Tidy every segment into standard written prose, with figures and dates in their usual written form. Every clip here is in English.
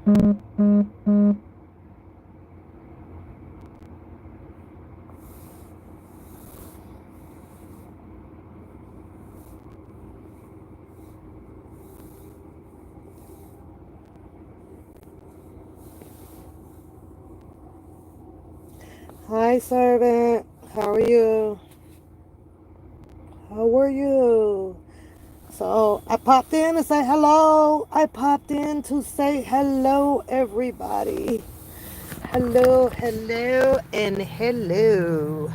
Hi, servant. How are you? How are you? So I popped in to say hello. I popped in to say hello, everybody. Hello, hello, and hello.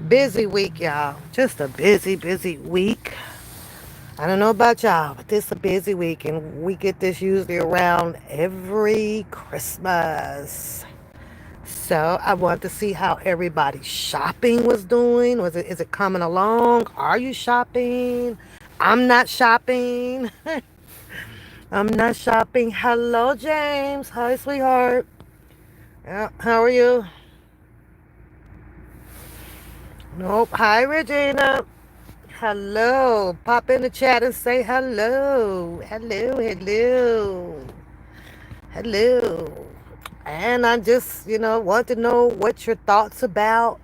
Busy week, y'all. Just a busy, busy week. I don't know about y'all, but this is a busy week, and we get this usually around every Christmas. So I wanted to see how everybody's shopping was doing. Is it coming along? Are you shopping? I'm not shopping. I'm not shopping. Hello, James. Hi, sweetheart. Yeah, how are you? Nope. Hi, Regina. Hello. Pop in the chat and say hello. Hello, hello. Hello. And I just, want to know what your thoughts about,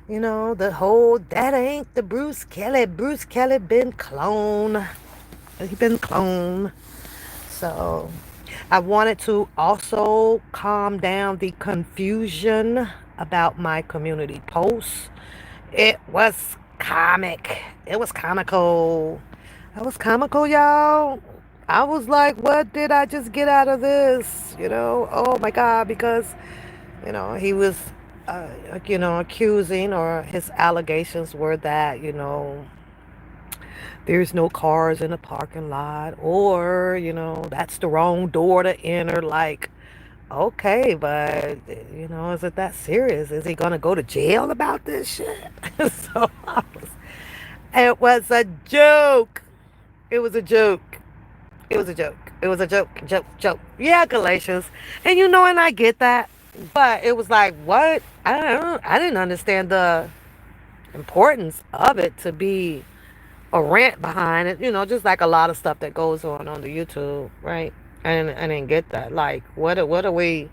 the whole that ain't the Bruce Kelly. Bruce Kelly been cloned. He been cloned. So I wanted to also calm down the confusion about my community posts. It was comic. It was comical. It was comical, y'all. I was like, what did I just get out of this? Oh my God, because, he was, accusing, or his allegations were that, there's no cars in the parking lot, or, that's the wrong door to enter. Like, okay, but, is it that serious? Is he going to go to jail about this shit? So it was a joke. It was a joke. It was a joke. It was a joke, joke, joke. Yeah, Galatians. And I get that. But it was like, what? I didn't understand the importance of it to be a rant behind it, just like a lot of stuff that goes on the YouTube, right? And I didn't get that. Like, what are we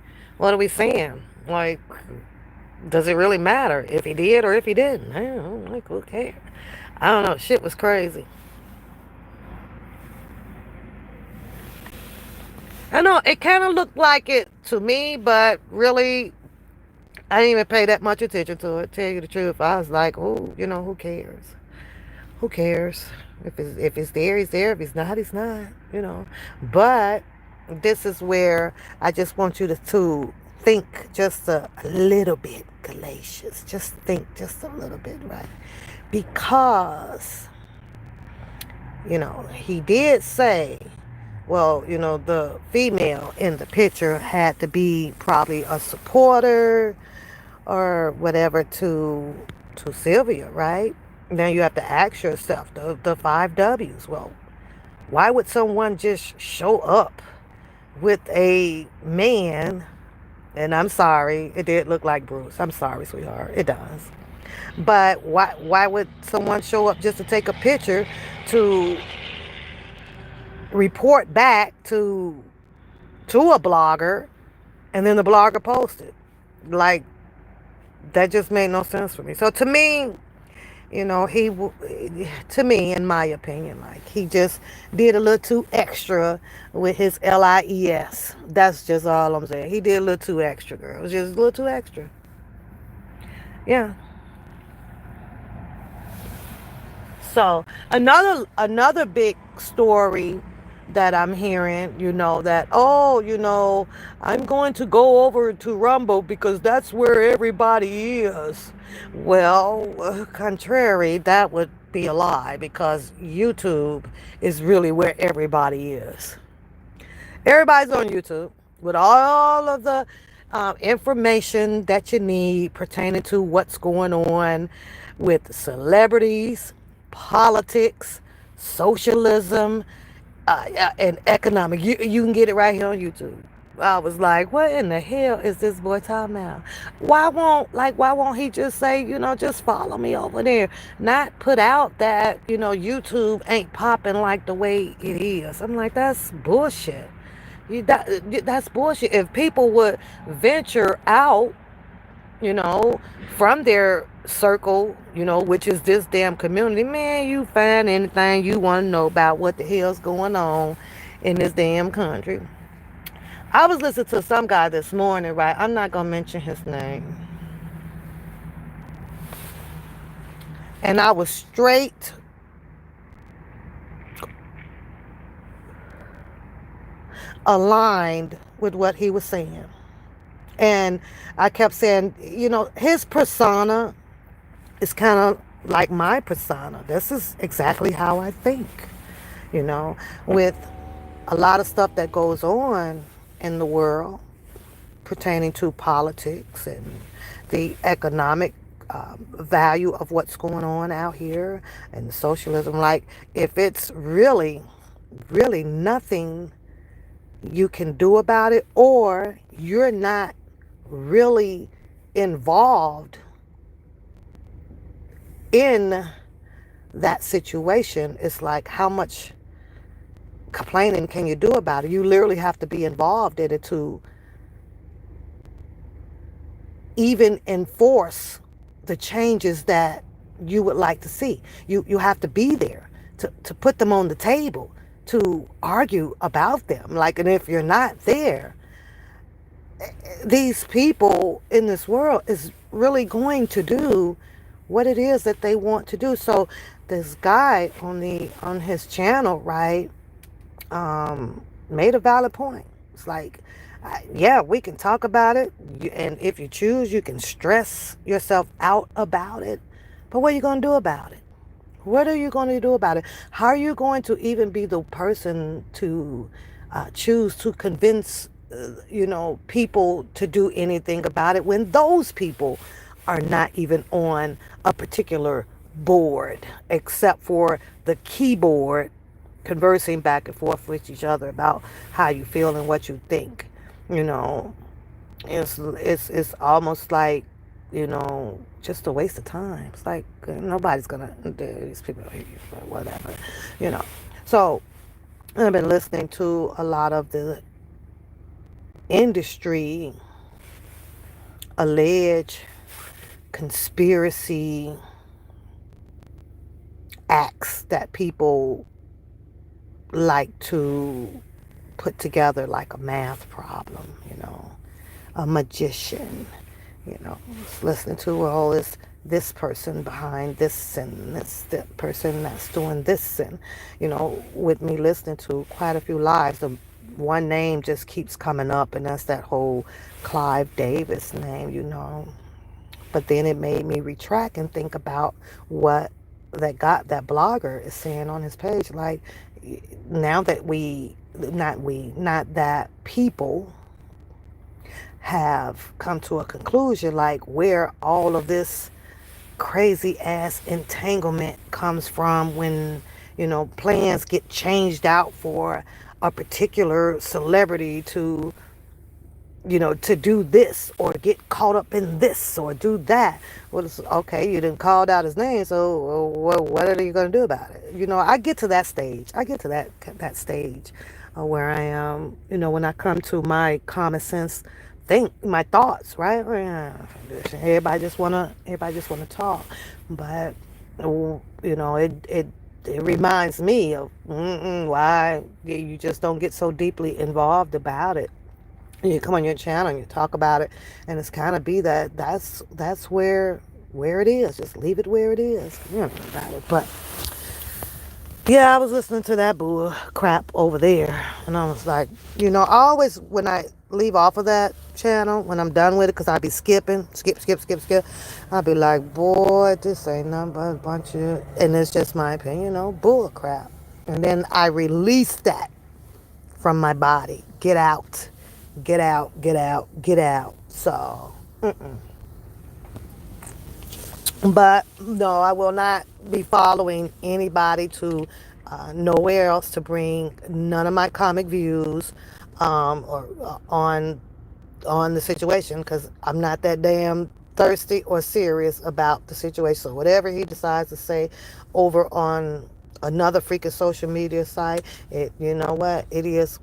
saying? Like, does it really matter if he did or if he didn't? I don't know. Like, who cares? I don't know. Shit was crazy. I know it kind of looked like it to me, but really, I didn't even pay that much attention to it. Tell you the truth, I was like, oh, who cares? Who cares? If it's there, he's there. If he's not, he's not. But this is where I just want you to think just a little bit, Galatians. Just think just a little bit, right? Because he did say, well, the female in the picture had to be probably a supporter or whatever to Sylvia, right? Now you have to ask yourself the five W's. Well, why would someone just show up with a man? And I'm sorry, it did look like Bruce. I'm sorry, sweetheart. It does. But why would someone show up just to take a picture to report back to a blogger, and then the blogger posted? Like, that just made no sense for me. So to me, to me, in my opinion, like, he just did a little too extra with his LIES. That's just all I'm saying. He did a little too extra, girl. It was just a little too extra. Yeah. So another big story that I'm hearing, that, oh, I'm going to go over to Rumble because that's where everybody is. Well, contrary, that would be a lie, because YouTube is really where everybody is. Everybody's on YouTube with all of the information that you need pertaining to what's going on with celebrities, politics, socialism, and economic. You can get it right here on YouTube. I was like, what in the hell is this boy talking about? Why won't he just say, just follow me over there? Not put out that, YouTube ain't popping like the way it is. I'm like, that's bullshit. That's bullshit. If people would venture out, you know, from their circle, which is this damn community, man, you find anything you want to know about what the hell's going on in this damn country. I was listening to some guy this morning, right? I'm not gonna mention his name. And I was straight aligned with what he was saying. And I kept saying, his persona is kind of like my persona. This is exactly how I think, you know, with a lot of stuff that goes on in the world pertaining to politics and the economic value of what's going on out here and socialism. Like, if it's really, really nothing you can do about it, or you're not really involved in that situation, it's like, how much complaining can you do about it? You literally have to be involved in it to even enforce the changes that you would like to see. You have to be there to put them on the table, to argue about them. Like, and if you're not there, these people in this world is really going to do what it is that they want to do. So this guy on his channel, right, made a valid point. It's like, yeah, we can talk about it, and if you choose, you can stress yourself out about it. But what are you going to do about it? What are you going to do about it? How are you going to even be the person to choose to convince, people to do anything about it when those people are not even on a particular board, except for the keyboard, conversing back and forth with each other about how you feel and what you think. You know, it's almost like, just a waste of time. It's like nobody's gonna, these people are here, whatever, you know. So I've been listening to a lot of the industry alleged conspiracy acts that people like to put together like a math problem, a magician, listening to all this person behind this and that person that's doing this, and with me listening to quite a few lives, the one name just keeps coming up, and that's that whole Clive Davis name. But then it made me retract and think about what that blogger is saying on his page. Like, now that not that people have come to a conclusion, like where all of this crazy ass entanglement comes from when plans get changed out for a particular celebrity to do this or get caught up in this or do that. Well, it's okay, you didn't call out his name, so what are you going to do about it? I get to that stage. I get to that stage where I am, when I come to my common sense my thoughts, right? Everybody just wanna talk, but it reminds me of why you just don't get so deeply involved about it. You come on your channel and you talk about it, and it's kind of be that's where it is. Just leave it where it is. About it. But yeah, I was listening to that bull crap over there, and I was like, I always, when I leave off of that channel, when I'm done with it, because I be skipping, skip, I'll be like, boy, this ain't nothing but a bunch of, and it's just my opinion, bull crap. And then I release that from my body. Get out. Get out, get out, get out. So, but no, I will not be following anybody to nowhere else to bring none of my comic views or on the situation, because I'm not that damn thirsty or serious about the situation. So whatever he decides to say over on another freaking social media site. You know what it is,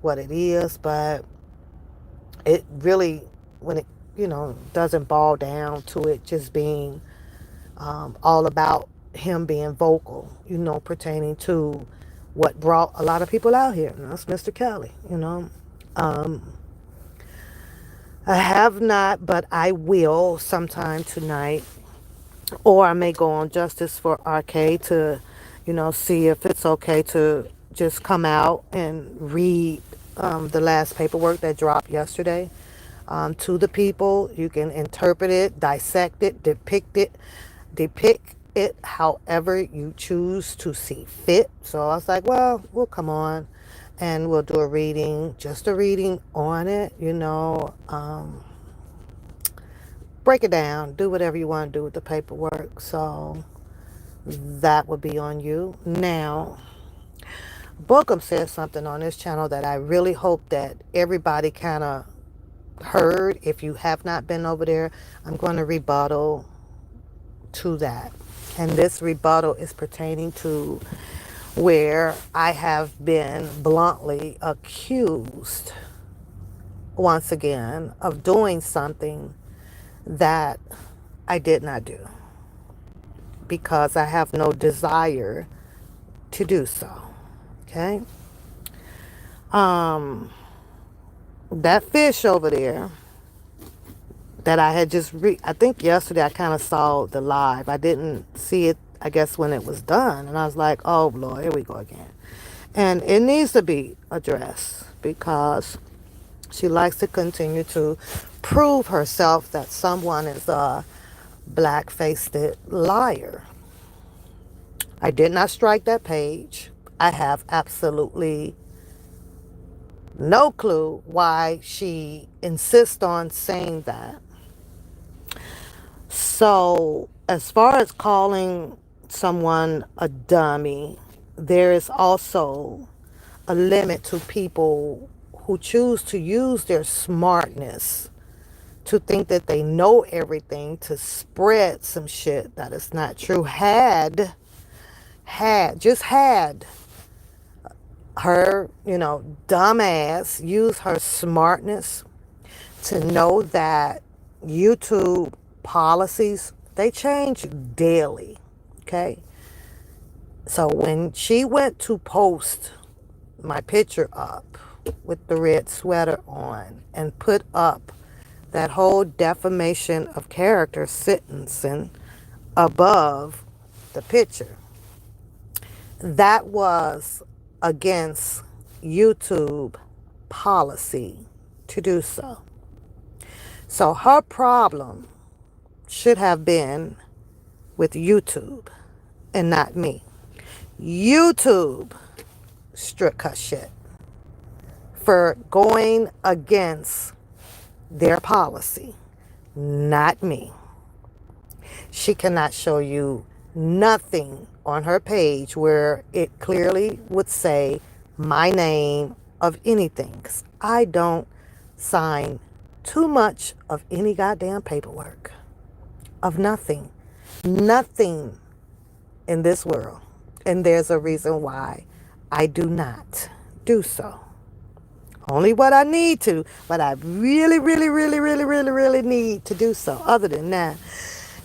but it really, when it, doesn't boil down to it just being all about him being vocal, pertaining to what brought a lot of people out here. And that's Mr. Kelly. Um, I have not, but I will sometime tonight. Or I may go on Justice for RK to, see if it's okay to just come out and read the last paperwork that dropped yesterday to the people. You can interpret it, dissect it, depict it however you choose to see fit. So I was like, well, we'll come on and we'll do a reading, just a reading on it. Break it down, do whatever you want to do with the paperwork. So that would be on you. Now, Bookham said something on this channel that I really hope that everybody kind of heard. If you have not been over there, I'm going to rebuttal to that. And this rebuttal is pertaining to where I have been bluntly accused once again of doing something that I did not do because I have no desire to do so. Okay? That fish over there that I had I think yesterday I kind of saw the live. I didn't see it, I guess, when it was done. And I was like, oh, Lord, here we go again. And it needs to be addressed because she likes to continue to prove herself that someone is a black-faced liar. I did not strike that page. I have absolutely no clue why she insists on saying that. So, as far as calling someone a dummy, there is also a limit to people who choose to use their smartness to think that they know everything to spread some shit that is not true. Had her, dumbass use her smartness to know that YouTube policies, they change daily. Okay. So when she went to post my picture up with the red sweater on and put up that whole defamation of character sentencing above the picture, that was against YouTube policy to do so. So her problem should have been with YouTube and not me. YouTube struck her shit for going against their policy, not me. She cannot show you nothing on her page where it clearly would say my name of anything. 'Cause I don't sign too much of any goddamn paperwork. Of nothing. Nothing in this world. And there's a reason why I do not do so. Only what I need to, but I really, really, really, really, really, really need to do so. Other than that,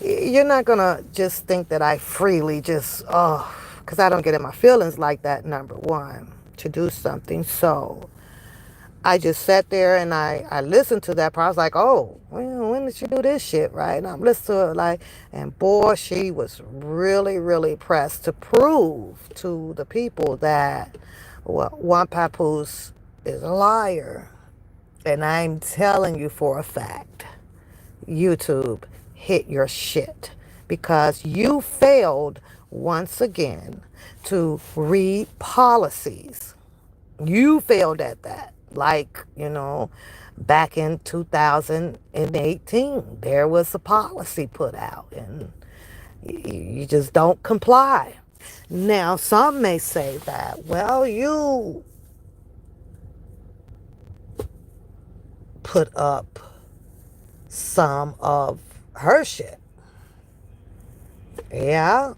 you're not going to just think that I freely just, because I don't get in my feelings like that, number one, to do something. So I just sat there and I listened to that part. I was like, oh, well, when did she do this shit, right? And I'm listening to it like, and boy, she was really, really pressed to prove to the people that, well, Juan Papoose is a liar. And I'm telling you for a fact, YouTube hit your shit because you failed once again to read policies. You failed at that. Like, back in 2018, there was a policy put out and you just don't comply. Now, some may say that, well, you put up some of her shit. Yeah,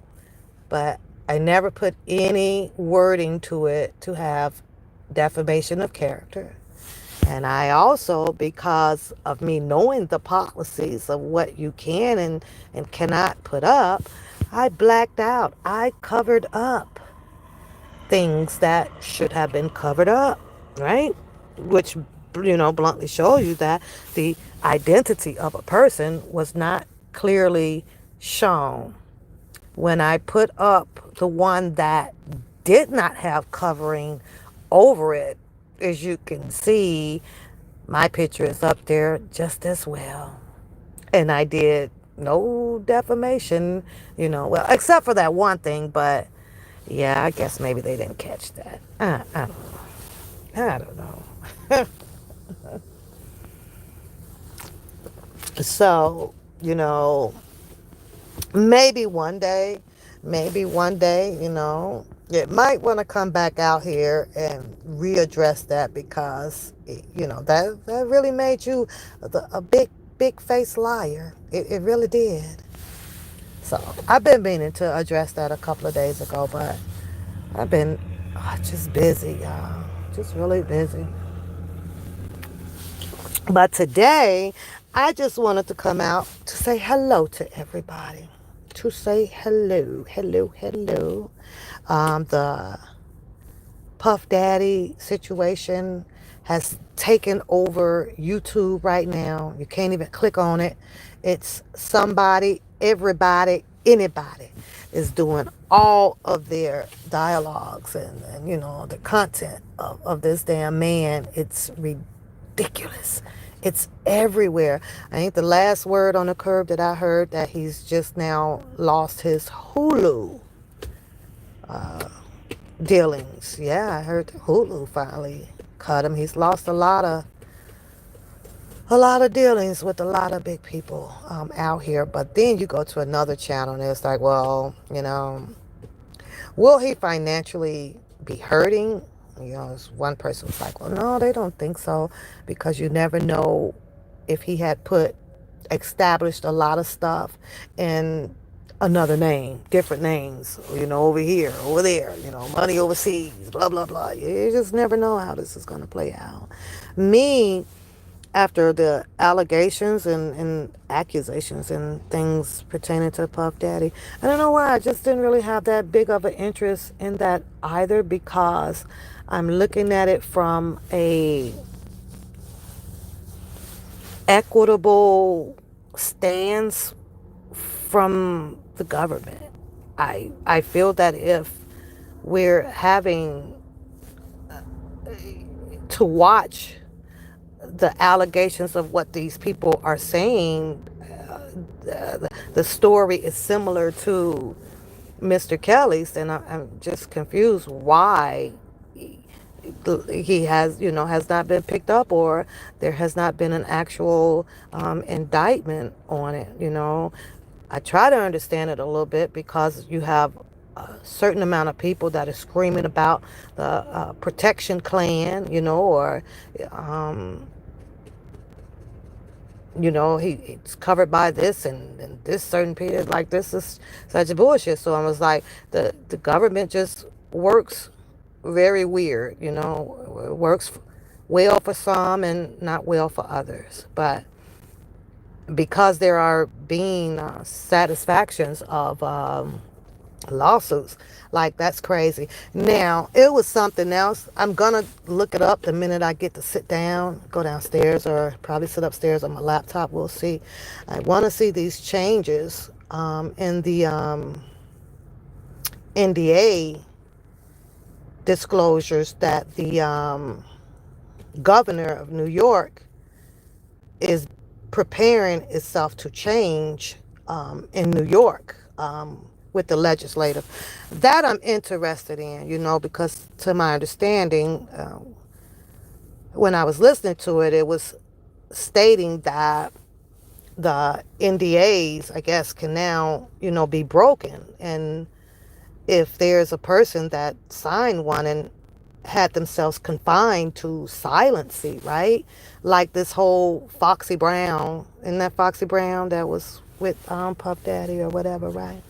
but I never put any wording to it to have defamation of character. And I also, because of me knowing the policies of what you can and cannot put up, I blacked out. I covered up things that should have been covered up, right? Which, bluntly shows you that the identity of a person was not clearly shown. When I put up the one that did not have covering over it, as you can see, my picture is up there just as well. And I did no defamation, well, except for that one thing, but yeah, I guess maybe they didn't catch that. I don't know. I don't know. So, maybe one day, it might want to come back out here and readdress that because, that really made you a big face liar. It really did. So I've been meaning to address that a couple of days ago, but I've been just busy, y'all. Just really busy. But today, I just wanted to come out to say hello to everybody. To say hello, hello, hello. The Puff Daddy situation has taken over YouTube right now. You can't even click on it. It's somebody, everybody, anybody is doing all of their dialogues and the content of this damn man. It's ridiculous. It's everywhere. I think the last word on the curb that I heard that he's just now lost his Hulu dealings. Yeah, I heard Hulu finally cut him. He's lost a lot of dealings with a lot of big people out here. But then you go to another channel and it's like, well, will he financially be hurting? One person was like, well, no, they don't think so, because you never know if he had established a lot of stuff in another name, different names, over here, over there, money overseas, blah, blah, blah. You just never know how this is going to play out. Me, after the allegations and accusations and things pertaining to Puff Daddy, I don't know why, I just didn't really have that big of an interest in that either, because I'm looking at it from a equitable stance from the government. I feel that if we're having to watch the allegations of what these people are saying, the story is similar to Mr. Kelly's, then I'm just confused why he has not been picked up, or there has not been an actual indictment on it. I try to understand it a little bit, because you have a certain amount of people that are screaming about the protection clan, or he's covered by this and this certain period. Like, this is such bullshit. So I was like, the government just works very weird. It works well for some and not well for others. But because there are being satisfactions of lawsuits, like, that's crazy. Now, it was something else. I'm gonna look it up the minute I get to sit down, go downstairs, or probably sit upstairs on my laptop. We'll see. I want to see these changes in the NDA disclosures that the governor of New York is preparing itself to change in New York, with the legislative. That I'm interested in, because to my understanding, when I was listening to it, it was stating that the NDAs, I guess, can now, be broken. And if there's a person that signed one and had themselves confined to silency, right? Like this whole Foxy Brown, isn't that Foxy Brown that was with Puff Daddy or whatever, right?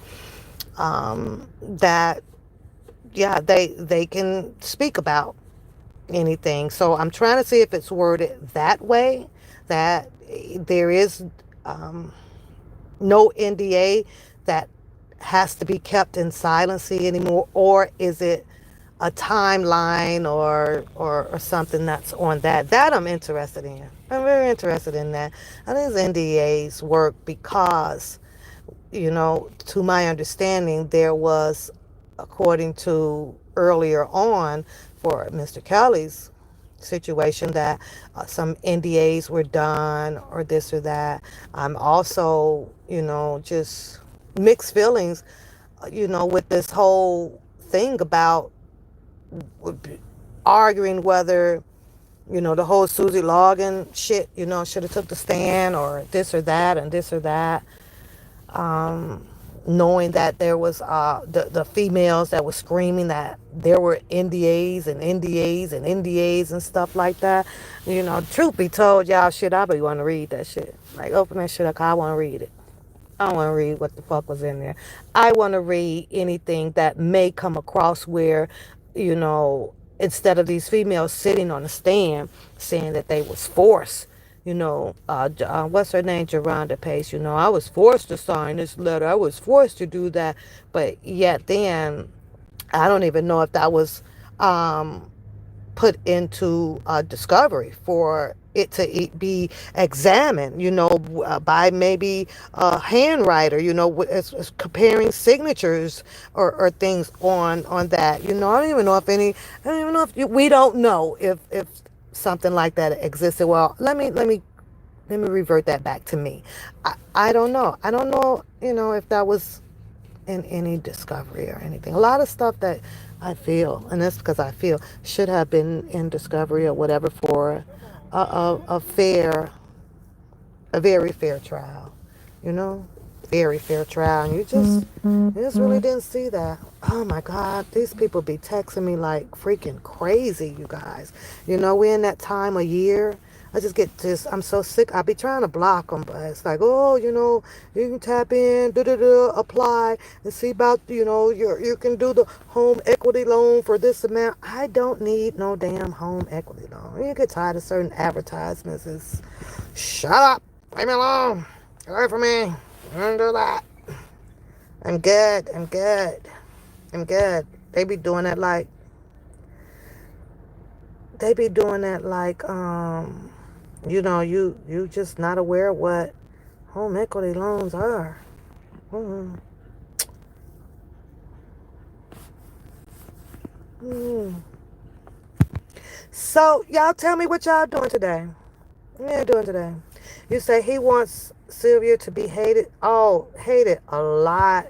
That yeah, they can speak about anything. So I'm trying to see if it's worded that way, that there is um, no NDA that has to be kept in silence anymore, or is it a timeline or something that's on that I'm interested in. I'm very interested in that. I think NDAs work because, to my understanding, there was, according to earlier on for Mr. Kelly's situation, that some NDAs were done or this or that. I'm also, just mixed feelings, with this whole thing about arguing whether, the whole Susie Logan shit, should have took the stand or this or that and this or that. Um, Knowing that there was the females that were screaming that there were NDAs and NDAs and NDAs and stuff like that. Truth be told, y'all, shit, I be want to read that shit. Like, open that shit up, 'cause I want to read it. I don't want to read what the fuck was in there. I want to read anything that may come across where, instead of these females sitting on the stand saying that they was forced, what's her name, Geronda Pace, I was forced to sign this letter. I was forced to do that. But yet then, I don't even know if that was um, put into discovery for it to be examined, by maybe a handwriter, as comparing signatures or things on that. I don't even know if any, I don't even know if we don't know if something like that existed. Well, let me revert that back to me. I don't know. I don't know, if that was in any discovery or anything. A lot of stuff that I feel, and that's because I feel, should have been in discovery or whatever for a fair, a very fair trial, you know, very fair trial. And you just really didn't see that. Oh my God, these people be texting me like freaking crazy, you guys. We're in that time of year. I just get this. I'm so sick. I be trying to block them, but it's like, oh, you can tap in, apply, and see about, you can do the home equity loan for this amount. I don't need no damn home equity loan. You get tired of certain advertisements. It's, shut up. Leave me alone. Get away from me. I don't do that. I'm good. I'm good. I'm good. They be doing that like, they be doing that like, you just not aware of what home equity loans are. Mm. Mm. So y'all tell me what y'all doing today. What y'all doing today? You say he wants Sylvia to be hated. Oh, hated a lot.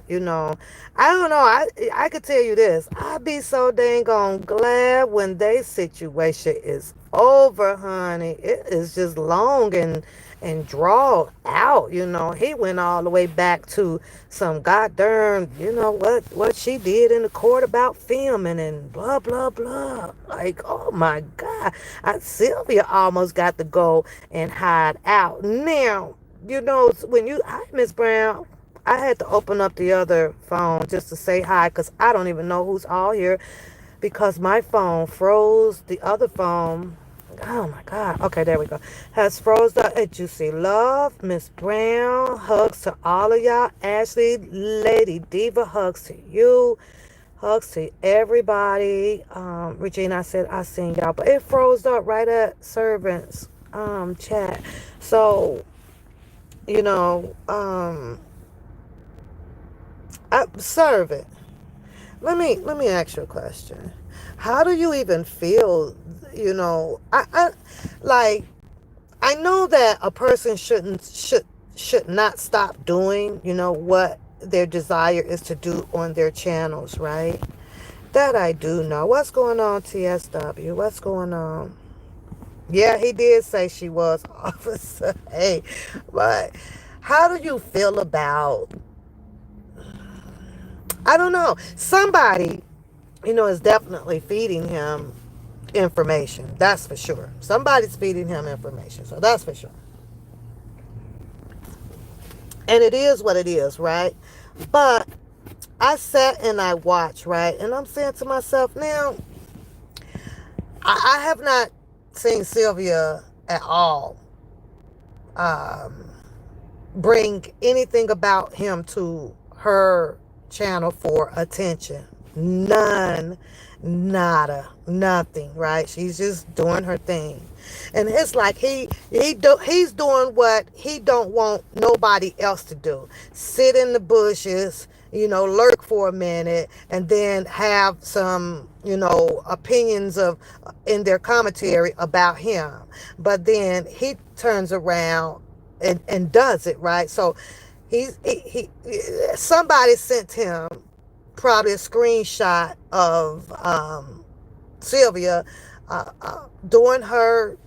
I don't know. I could tell you this. I'd be so dang on glad when they situation is over, honey. It is just long and drawn out. He went all the way back to some goddamn, what she did in the court about filming and blah blah blah. Like, oh my God, Sylvia almost got to go and hide out. Now, when hi, Miss Brown. I had to open up the other phone just to say hi because I don't even know who's all here because my phone froze. The other phone, oh my God. Okay, there we go. Has froze up at Juicy Love, Miss Brown. Hugs to all of y'all. Ashley, Lady Diva, hugs to you. Hugs to everybody. Regina, I said I seen y'all, but it froze up right at servants chat. So, you know, um, servant. Let me ask you a question. How do you even feel? I like. I know that a person should not stop doing, what their desire is to do on their channels, right? That I do know. What's going on, TSW? What's going on? Yeah, he did say she was officer. Hey, but how do you feel about, I don't know, somebody, is definitely feeding him information. That's for sure. Somebody's feeding him information. So that's for sure. And it is what it is, right? But I sat and I watched, right? And I'm saying to myself, now, I have not seen Sylvia at all um, bring anything about him to her channel for attention. None, nada, nothing, right? She's just doing her thing. And it's like he's doing what he don't want nobody else to do. Sit in the bushes, lurk for a minute, and then have some, opinions of in their commentary about him. But then he turns around and does it, right? So somebody sent him probably a screenshot of Sylvia doing her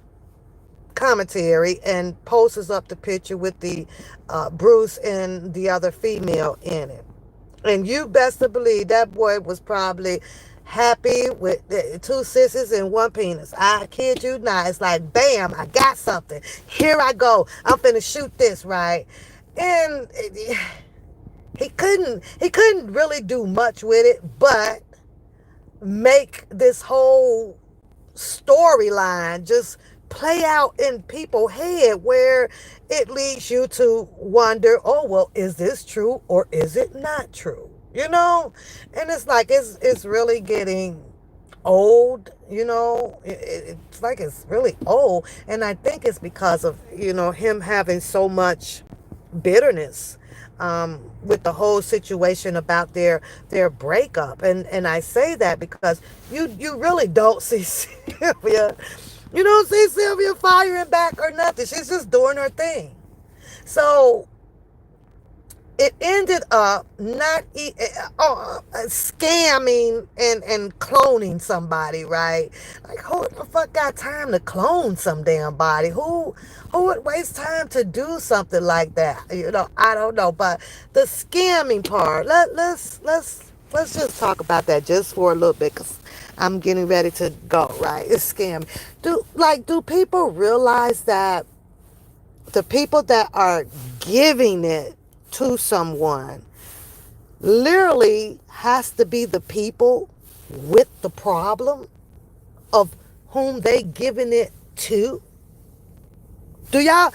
commentary and posts up the picture with the Bruce and the other female in it. And you best to believe that boy was probably happy with the two sissies and one penis. I kid you not. It's like, bam, I got something. Here I go. I'm finna shoot this, right? And he couldn't really do much with it, but make this whole storyline just play out in people's head where it leads you to wonder, oh, well, is this true or is it not true? And it's like it's really getting old. It's like it's really old, and I think it's because of him having so much bitterness with the whole situation about their breakup. And I say that because you really don't see Sylvia. You don't see Sylvia firing back or nothing. She's just doing her thing. So it ended up not scamming and cloning somebody, right? Like, who the fuck got time to clone some damn body? Who would waste time to do something like that? I don't know. But the scamming part, let's just talk about that just for a little bit, because I'm getting ready to go, right? It's scamming. Do people realize that the people that are giving it to someone literally has to be the people with the problem of whom they giving it to? Did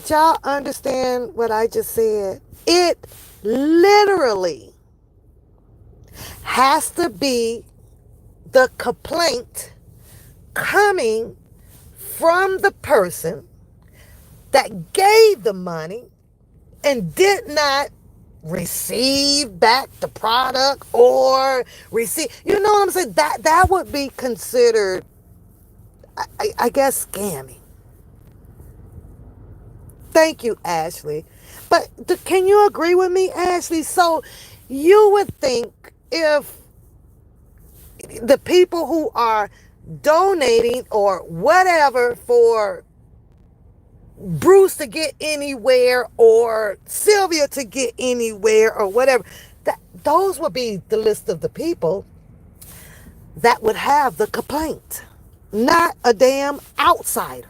y'all understand what I just said? It literally has to be the complaint coming from the person that gave the money and did not receive back the product or receive, you know what I'm saying? That would be considered, I guess, scamming. Thank you, Ashley. But can you agree with me, Ashley? So you would think if the people who are donating or whatever for Bruce to get anywhere or Sylvia to get anywhere or whatever, those would be the list of the people that would have the complaint, not a damn outsider.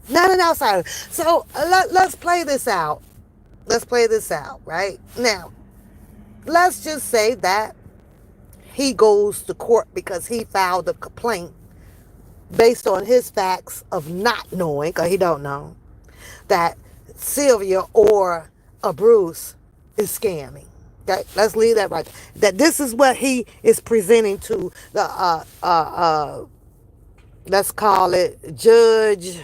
Not an outsider. So let's play this out. Let's play this out, right? Now, let's just say that he goes to court because he filed a complaint based on his facts of not knowing, because he don't know, that Sylvia or a Bruce is scamming. Okay, let's leave that right there. That this is what he is presenting to the let's call it Judge.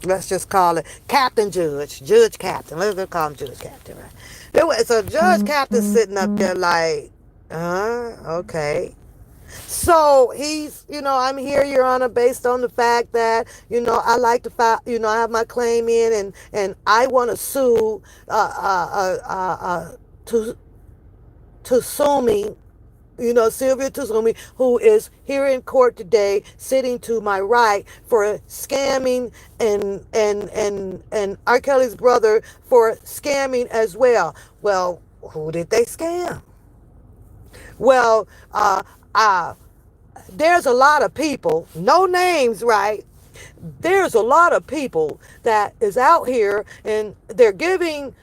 Let's just call it Captain Judge Captain. Let's just call him Judge Captain, right? So Judge Captain sitting up there like, okay. So he's, I'm here, Your Honor, based on the fact that, I like to file, I have my claim in, and I want to sue, to sue me, Sylvia Tuzumi, who is here in court today, sitting to my right for scamming, and R. Kelly's brother for scamming as well. Well, who did they scam? Well, there's a lot of people, no names, right? There's a lot of people that is out here and they're giving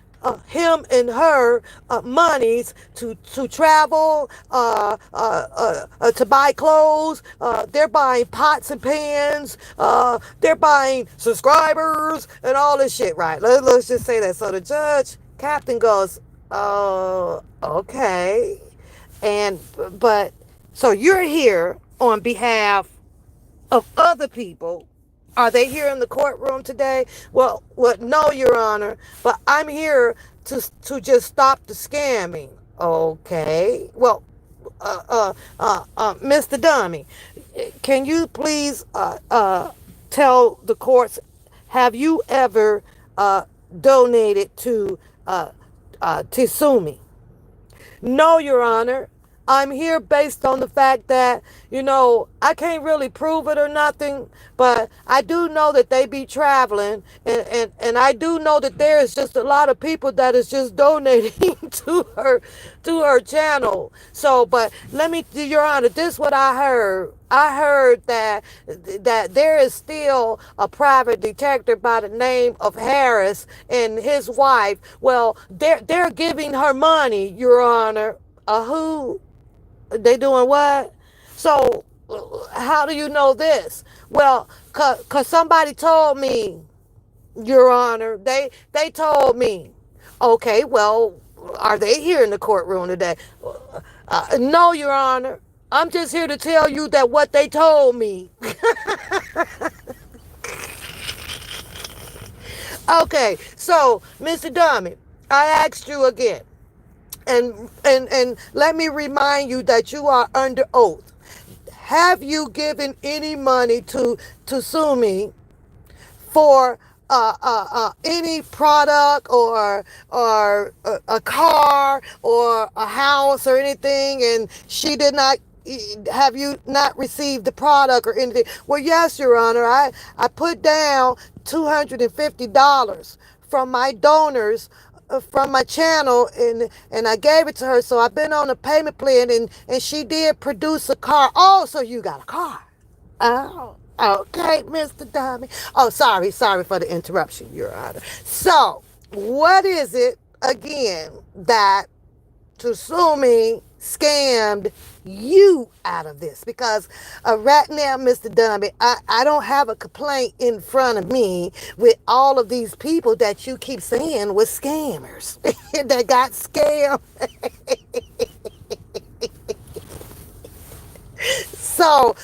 him and her monies to travel, to buy clothes. They're buying pots and pans. They're buying subscribers and all this shit, right? Let's just say that. So the judge, captain goes, oh, okay. And, but, so you're here on behalf of other people. Are they here in the courtroom today? Well, no, Your Honor, but I'm here to just stop the scamming. Okay. Well, Mr. Dummy, can you please tell the courts, have you ever donated to Tisumi? No, Your Honor. I'm here based on the fact that, I can't really prove it or nothing, but I do know that they be traveling, and I do know that there is just a lot of people that is just donating to her channel. So, but let me, Your Honor, this is what I heard. I heard that there is still a private detective by the name of Harris and his wife. Well, they're giving her money, Your Honor. Who? They doing what? So, how do you know this? Well, cause somebody told me, Your Honor. They told me. Okay, well, are they here in the courtroom today? No, Your Honor. I'm just here to tell you that what they told me. Okay, so Mr. Dummy, I asked you again, and let me remind you that you are under oath. Have you given any money to sue me for any product or a car or a house or anything, and she did not? Have you not received the product or anything? Well, yes, Your Honor. I put down $250 from my donors, from my channel, and I gave it to her. So I've been on a payment plan, and she did produce a car. Oh, so you got a car? Oh, okay, Mr. Dummy. Oh, sorry for the interruption, Your Honor. So, what is it again that Tsumi scammed you out of this? Because right now, Mr. Dummy, I don't have a complaint in front of me with all of these people that you keep saying was scammers that got scammed. So,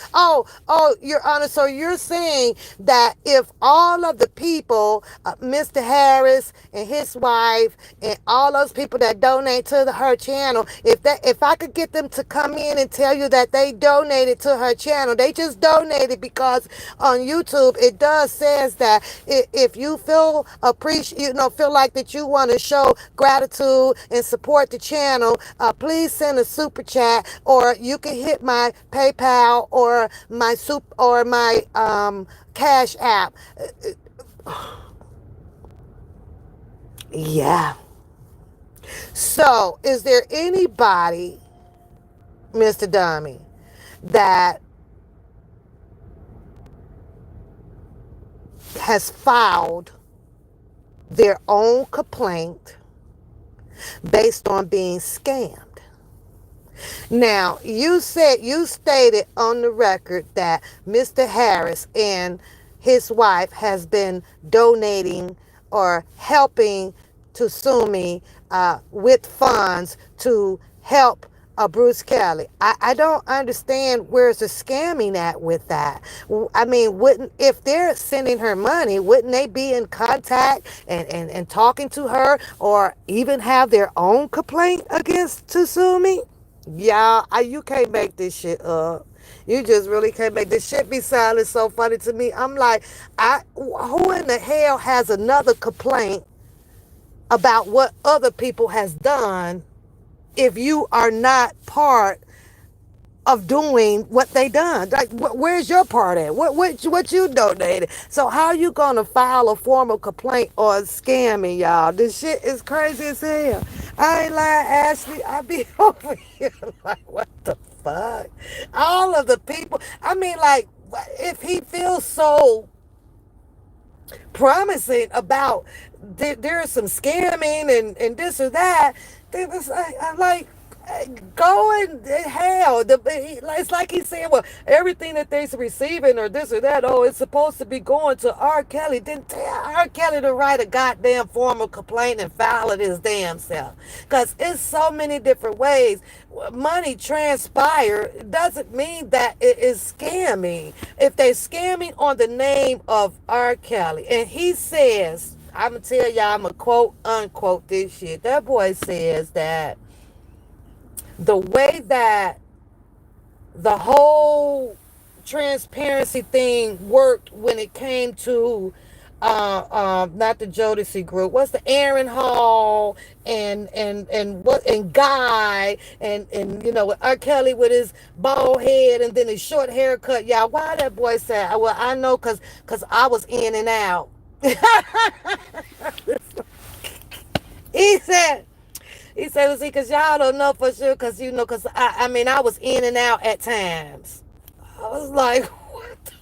Your Honor, so you're saying that if all of the people, Mr. Harris and his wife, and all those people that donate to her channel, if I could get them to come in and tell you that they donated to her channel, they just donated because on YouTube it does says that if you feel feel like that you want to show gratitude and support the channel, please send a super chat, or you can hit my PayPal or my Cash App. Yeah. So, is there anybody, Mr. Dummy, that has filed their own complaint based on being scammed? Now, you stated on the record that Mr. Harris and his wife has been donating or helping to sue me with funds to help Bruce Kelly. I don't understand where's the scamming at with that. I mean, wouldn't, if they're sending her money, wouldn't they be in contact and talking to her, or even have their own complaint against Tsumi? Yeah, you can't make this shit up. You just really can't make this shit be silent. So funny to me. I'm like, who in the hell has another complaint about what other people has done if you are not part of doing what they done? Like, where's your part at? What you donated? So how you gonna file a formal complaint on scamming, y'all? This shit is crazy as hell. I ain't lying, Ashley. I be over here like, what the fuck? All of the people. I mean, like, if he feels so promising about there's some scamming and this or that. They was I'm like, go in hell. It's like he's saying, well, everything that they're receiving or this or that, oh, it's supposed to be going to R. Kelly. Then tell R. Kelly to write a goddamn formal complaint and file it his damn self. Because it's so many different ways. Money transpire doesn't mean that it is scamming. If they're scamming on the name of R. Kelly, and he says, I'm going to tell y'all, I'm going to quote, unquote this shit. That boy says that the way that the whole transparency thing worked when it came to not the Jodeci group. What's the Aaron Hall and what and Guy and you know with R. Kelly with his bald head and then his short haircut. Y'all, why that boy said? Well, I know cause I was in and out. he said He said, well, see, because y'all don't know for sure, because, you know, because I mean, I was in and out at times. I was like, what?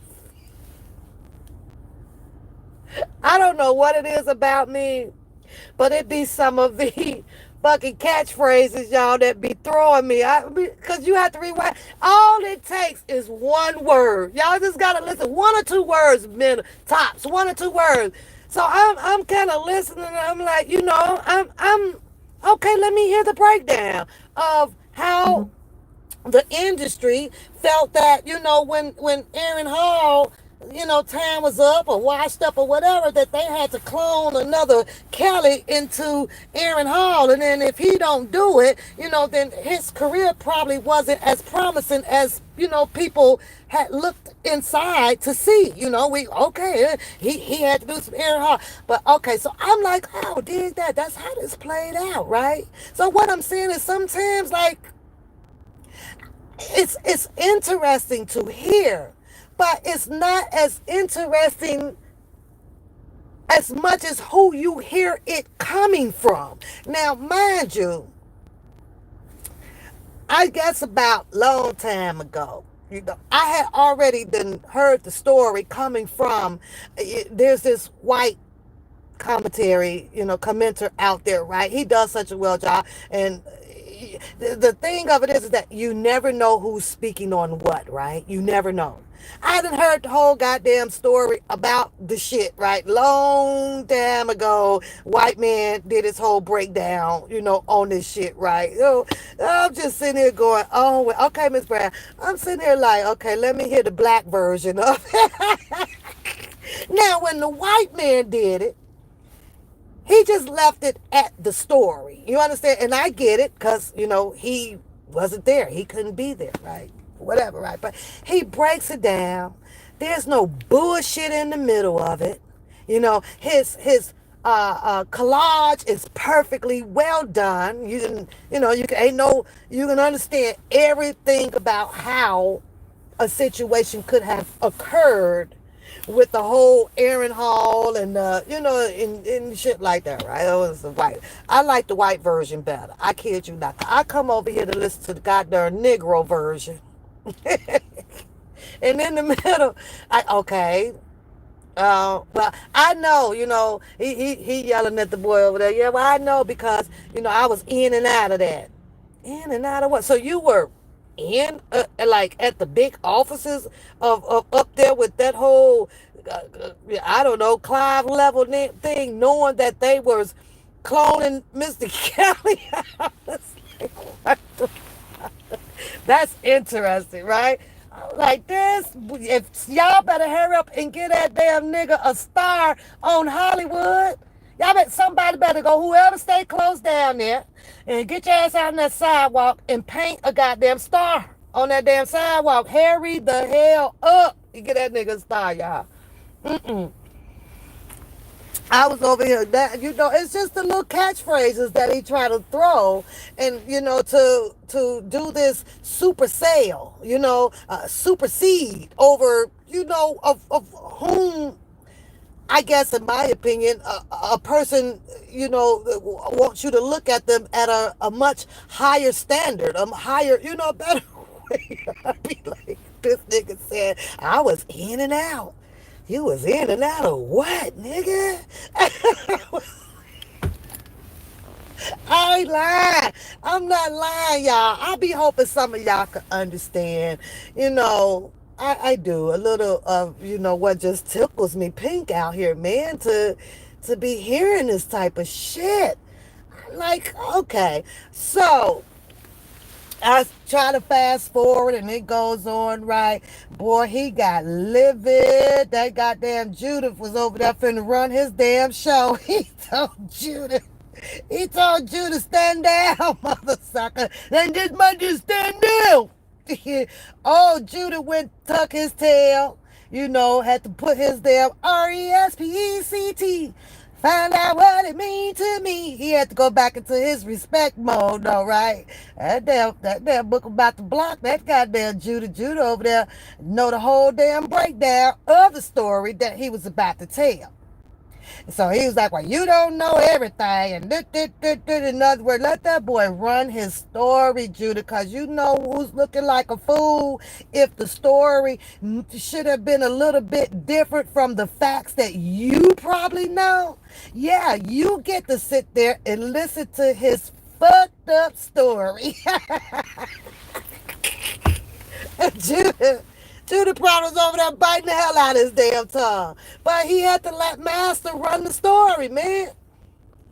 I don't know what it is about me, but it be some of the fucking catchphrases, y'all, that be throwing me. Because you have to rewind. All it takes is one word. Y'all just got to listen. One or two words, men, tops, one or two words. So I'm kind of listening. And I'm like, you know, I'm okay. Let me hear the breakdown of how the industry felt that, you know, when Aaron Hall, you know, time was up or washed up or whatever, that they had to clone another Kelly into Aaron Hall. And then if he don't do it, you know, then his career probably wasn't as promising as, you know, people had looked inside to see. You know, he had to do some Aaron Hall. But okay, so I'm like, oh, dig that. That's how this played out, right? So what I'm saying is sometimes, like, it's interesting to hear, but it's not as interesting as much as who you hear it coming from. Now, mind you, I guess about long time ago, you know, I had already then heard the story coming from. There's this white commentary, you know, commenter out there, right? He does such a well job, and the thing of it is that you never know who's speaking on what, right? You never know. I done heard the whole goddamn story about the shit, right? Long time ago, white man did his whole breakdown, you know, on this shit, right? You know, I'm just sitting here going, oh, well, okay, Miss Brown. I'm sitting here like, okay, let me hear the black version of it. Now, when the white man did it, he just left it at the story. You understand? And I get it because, you know, he wasn't there. He couldn't be there, right? Whatever, right? But he breaks it down. There's no bullshit in the middle of it. You know, his collage is perfectly well done. You can, you know, you can understand everything about how a situation could have occurred with the whole Aaron Hall and you know and shit like that, right? It was the white. I like the white version better. I kid you not. I come over here to listen to the goddamn Negro version, and in the middle, okay. Well, I know, you know, he yelling at the boy over there. Yeah, well, I know because you know I was in and out of that. In and out of what? So you were in, like at the big offices of up there with that whole, I don't know, Clive level thing, knowing that they was cloning Mr. Kelly. I was like, what the- That's interesting, right? Like this, if y'all better hurry up and get that damn nigga a star on Hollywood. Y'all bet somebody better go, whoever stay close down there, and get your ass out on that sidewalk and paint a goddamn star on that damn sidewalk. Hurry the hell up and get that nigga a star, y'all. Mm-mm. I was over here. That, you know, it's just the little catchphrases that he try to throw, and you know, to do this super sale, you know, supersede over, you know, of whom, I guess, in my opinion, a person, you know, wants you to look at them at a much higher standard, a higher, you know, better way. I be like, this nigga said, I was in and out. You was in and out of what, nigga? I ain't lying. I'm not lying, y'all. I be hoping some of y'all could understand. You know, I do a little of, what just tickles me pink out here, man, to be hearing this type of shit. Like, okay. So I try to fast forward and it goes on, right? Boy, he got livid. That goddamn Judith was over there finna run his damn show. He told Judith, stand down, mother sucker. Then this man just stand down. Oh, Judah went tuck his tail, had to put his damn RESPECT. Find out what it mean to me. He had to go back into his respect mode, though, right? That damn book about to block that goddamn Judah. Judah over there know the whole damn breakdown of the story that he was about to tell. So he was like, well, you don't know everything. And in other words, let that boy run his story, Judah, because you know who's looking like a fool if the story should have been a little bit different from the facts that you probably know. Yeah, you get to sit there and listen to his fucked up story. Judah. Judah probably was over there biting the hell out of his damn tongue. But he had to let Master run the story, man.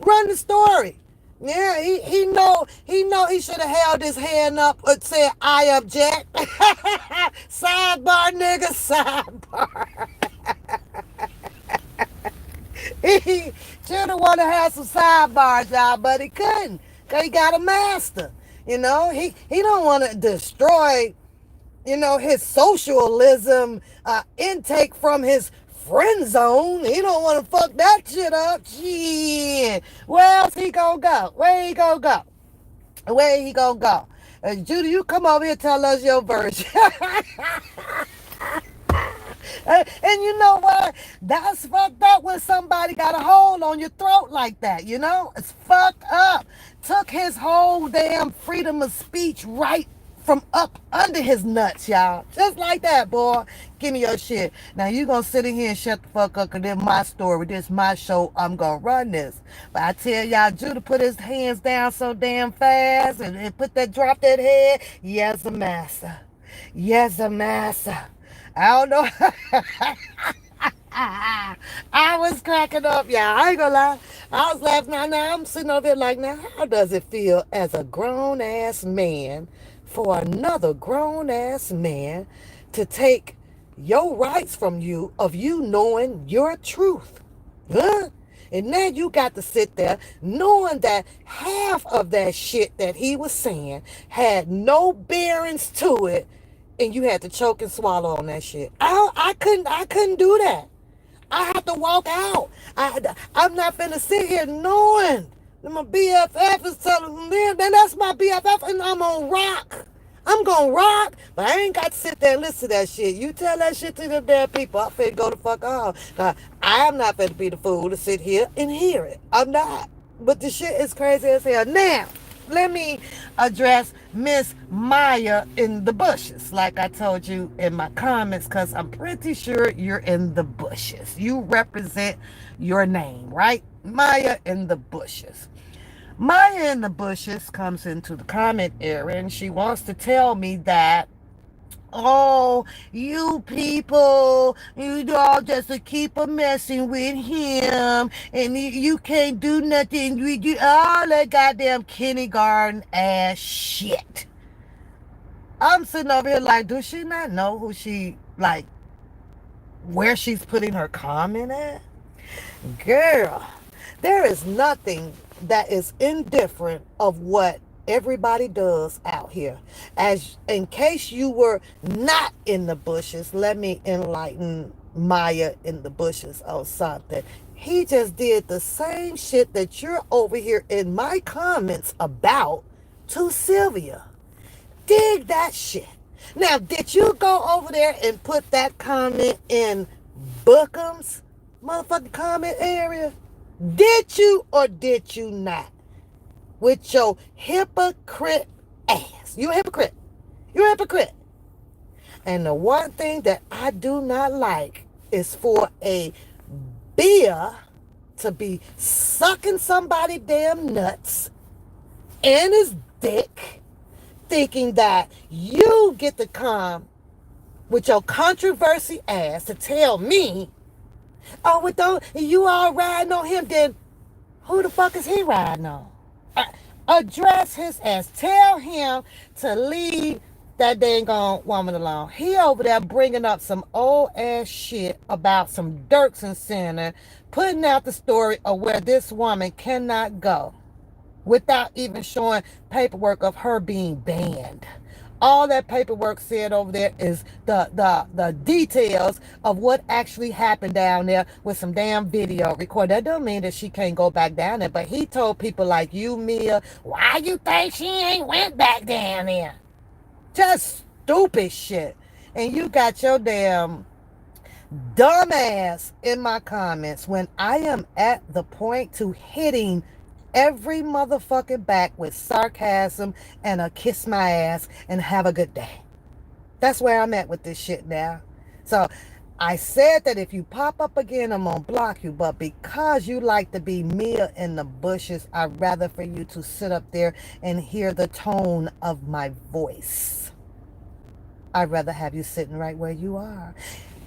Run the story. Yeah, he should have held his hand up and said, I object. Sidebar, nigga, sidebar. He should have wanted to have some sidebars, y'all, but he couldn't. Because he got a master. He don't want to destroy his socialism intake from his friend zone. He don't want to fuck that shit up. Shit. Where else he gonna go? Where he gonna go? Where he gonna go? Judy, you come over here and tell us your version. And you know what? That's fucked up when somebody got a hold on your throat like that, It's fucked up. Took his whole damn freedom of speech right from up under his nuts, y'all. Just like that, boy. Give me your shit. Now, you gonna sit in here and shut the fuck up, because this my story. This my show. I'm gonna run this. But I tell y'all, Judah put his hands down so damn fast and drop that head. Yes, a master. Yes, a master. I don't know. I was cracking up, y'all. I ain't gonna lie. I was laughing. Now I'm sitting over here like, now, how does it feel as a grown-ass man for another grown-ass man to take your rights from you of you knowing your truth? Huh? And now you got to sit there knowing that half of that shit that he was saying had no bearings to it, and you had to choke and swallow on that shit. I couldn't do that. I have to walk out. I'm not finna sit here knowing that my BFF is telling me, then that's my BFF, and I'm gonna rock. I'm gonna rock, but I ain't got to sit there and listen to that shit. You tell that shit to them damn people, I'm finna go the fuck off. Now, I'm not finna be the fool to sit here and hear it. I'm not. But the shit is crazy as hell. Now, let me address Miss Maya in the bushes, like I told you in my comments, because I'm pretty sure you're in the bushes. You represent your name, right? Maya in the bushes. Maya in the bushes comes into the comment area, and she wants to tell me that, oh, you people, you all just to keep a messing with him, and you can't do nothing. You do all that goddamn kindergarten ass shit. I'm sitting over here like, does she not know who she, like, where she's putting her comment at? Girl, there is nothing that is indifferent of what everybody does out here. As in case you were not in the bushes, let me enlighten Maya in the bushes on something. He just did the same shit that you're over here in my comments about to Sylvia. Dig that shit. Now, did you go over there and put that comment in Bookham's motherfucking comment area? Did you or did you not? With your hypocrite ass. You a hypocrite. You're a hypocrite. And the one thing that I do not like is for a beer to be sucking somebody damn nuts and his dick, thinking that you get to come with your controversy ass to tell me, oh, well, don't you all riding on him? Then who the fuck is he riding on? Address his ass. Tell him to leave that dang on woman alone. He over there bringing up some old ass shit about some Dirksen Center, putting out the story of where this woman cannot go without even showing paperwork of her being banned. All that paperwork said over there is the details of what actually happened down there with some damn video record. That don't mean that she can't go back down there. But he told people like you, Mia, why you think she ain't went back down there? Just stupid shit. And you got your damn dumbass in my comments when I am at the point to hitting every motherfucking back with sarcasm and a kiss my ass and have a good day. That's where I'm at with this shit now. So I said that if you pop up again, I'm gonna block you. But because you like to be Mia in the bushes, I'd rather for you to sit up there and hear the tone of my voice. I'd rather have you sitting right where you are.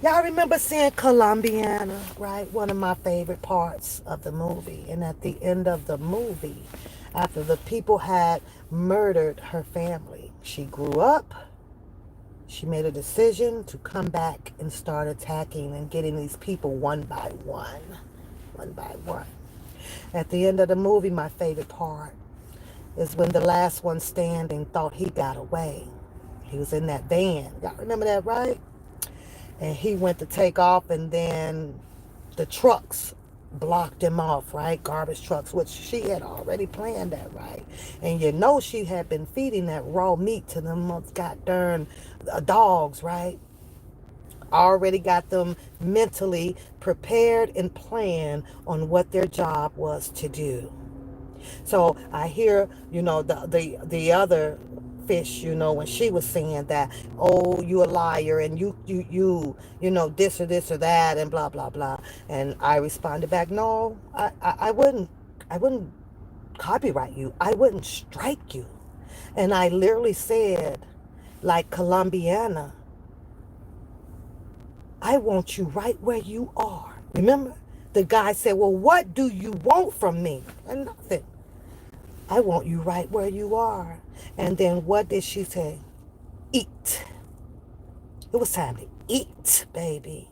Y'all remember seeing Colombiana, right? One of my favorite parts of the movie. And at the end of the movie, after the people had murdered her family, she grew up. She made a decision to come back and start attacking and getting these people one by one. One by one. At the end of the movie, my favorite part is when the last one standing thought he got away. He was in that van. Y'all remember that, right? And he went to take off, and then the trucks blocked him off, right? Garbage trucks, which she had already planned that, right? And you know she had been feeding that raw meat to them goddamn dogs, right? Already got them mentally prepared and planned on what their job was to do. So I hear, the other fish, when she was saying that, oh, you a liar, and this or this or that, and blah blah blah. And I responded back, no, I wouldn't copyright you. I wouldn't strike you. And I literally said, like Colombiana, I want you right where you are. Remember? The guy said, well, what do you want from me? And nothing. I want you right where you are. And then what did she say? Eat. It was time to eat, baby.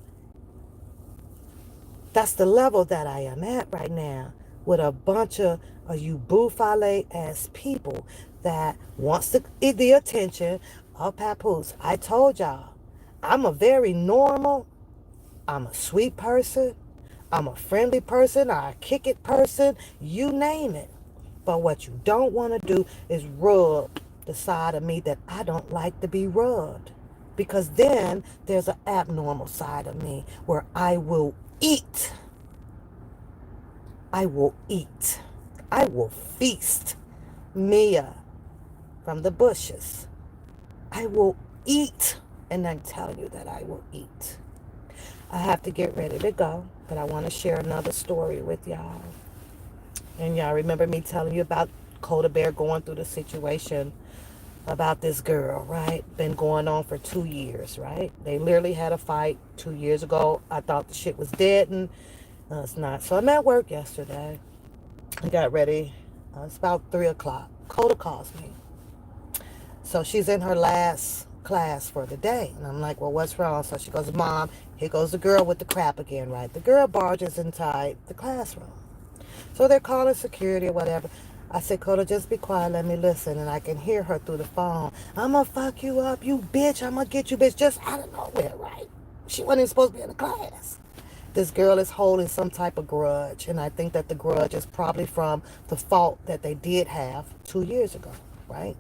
That's the level that I am at right now, with a bunch of you buffale ass people that wants the attention of papoose. I told y'all, I'm a very normal, I'm a sweet person, I'm a friendly person, I'm a kick it person, you name it. But what you don't want to do is rub the side of me that I don't like to be rubbed. Because then there's an abnormal side of me where I will eat. I will eat. I will feast. Mia from the bushes. I will eat. And I'm telling you that I will eat. I have to get ready to go, but I want to share another story with y'all. And y'all remember me telling you about Coda Bear going through the situation about this girl, right? Been going on for 2 years, right? They literally had a fight 2 years ago. I thought the shit was dead, and it's not. So I'm at work yesterday. I got ready. It's about 3 o'clock. Coda calls me. So she's in her last class for the day. And I'm like, well, what's wrong? So she goes, Mom, here goes the girl with the crap again, right? The girl barges inside the classroom. So they're calling security or whatever. I said, Coda, just be quiet, let me listen. And I can hear her through the phone. I'm going to fuck you up, you bitch. I'm going to get you, bitch, just out of nowhere, right? She wasn't even supposed to be in the class. This girl is holding some type of grudge. And I think that the grudge is probably from the fault that they did have 2 years ago, right?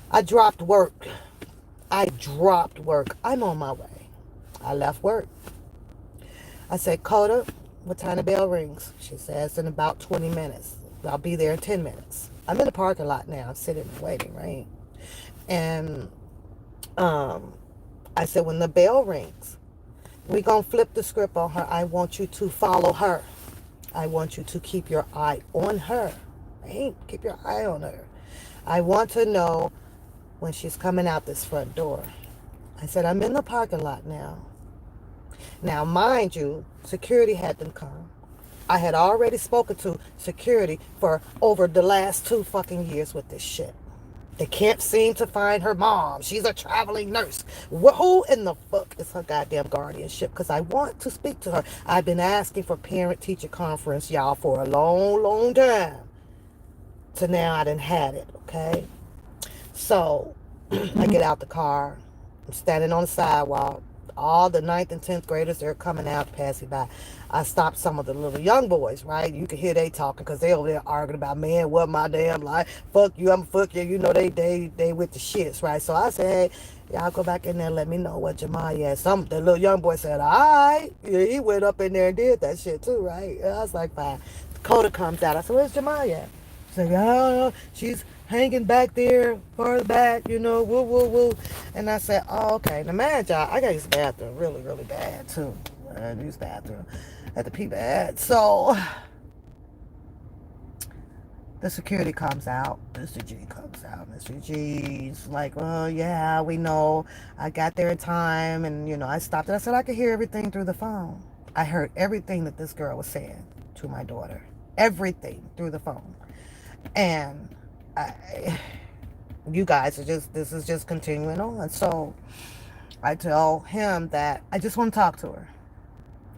I dropped work. I'm on my way. I left work. I said, Coda, what time the bell rings? She says, in about 20 minutes. I'll be there in 10 minutes. I'm in the parking lot now. I'm sitting and waiting, right? And I said, when the bell rings, We're going to flip the script on her. I want you to follow her. I want you to keep your eye on her. Right? Keep your eye on her. I want to know when she's coming out this front door. I said, I'm in the parking lot now. Now, mind you, security had them come. I had already spoken to security for over the last 2 fucking years with this shit. They can't seem to find her mom. She's a traveling nurse. Who in the fuck is her goddamn guardianship? Because I want to speak to her. I've been asking for parent-teacher conference, y'all, for a long, long time. So now I done had it, okay? So I get out the car. I'm standing on the sidewalk. All the 9th and 10th graders, they're coming out, passing by. I stopped some of the little young boys, right? You can hear they talking because they over there arguing about, man, what my damn life. Fuck you, I'm fuck you. You know, they with the shits, right? So I said, hey, y'all go back in there and let me know what Jemiah is. The little young boy said, all right. Yeah, he went up in there and did that shit too, right? I was like, fine. Dakota comes out. I said, where's Jemiah? She said, I don't know. She's hanging back there, farther back, you know, woo, woo, woo. And I said, oh, okay. Now, man, y'all, I got to use the bathroom really, really bad, too. I use the bathroom at the pee bad. So, the security comes out. Mr. G comes out. Mr. G's like, well, yeah, we know. I got there in time, and, you know, I stopped it. I said, I could hear everything through the phone. I heard everything that this girl was saying to my daughter. Everything through the phone. And you guys are this is just continuing on. So I tell him that I just want to talk to her.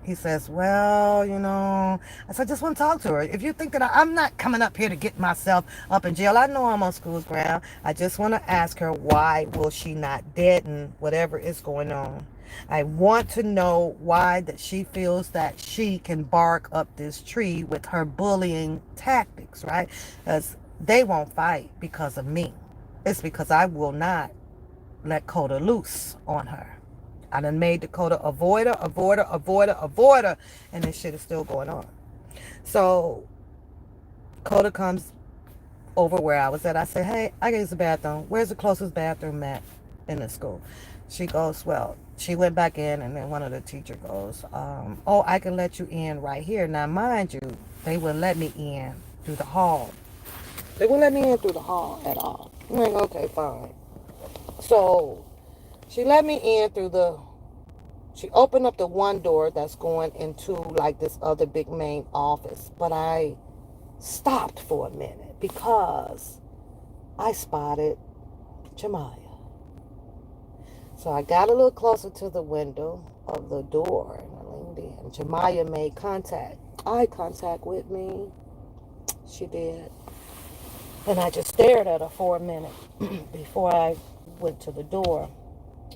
He says, well, you know, I said, I just want to talk to her. If you think that I'm not coming up here to get myself up in jail, I know I'm on school's ground. I just want to ask her, why will she not deaden whatever is going on? I want to know why that she feels that she can bark up this tree with her bullying tactics, right? Because they won't fight because of me. It's because I will not let Coda loose on her. I done made Dakota avoider, and this shit is still going on. So, Coda comes over where I was at. I said, hey, I gotta use the bathroom. Where's the closest bathroom at in the school? She goes, well, she went back in, and then one of the teacher goes, oh, I can let you in right here. Now, mind you, they wouldn't let me in through the hall. They wouldn't let me in through the hall at all. I'm like, okay, fine. So, she let me in she opened up the one door that's going into like this other big main office. But I stopped for a minute because I spotted Jemiah. So I got a little closer to the window of the door and I leaned in. Jemiah made eye contact with me. She did. And I just stared at her for a minute before I went to the door.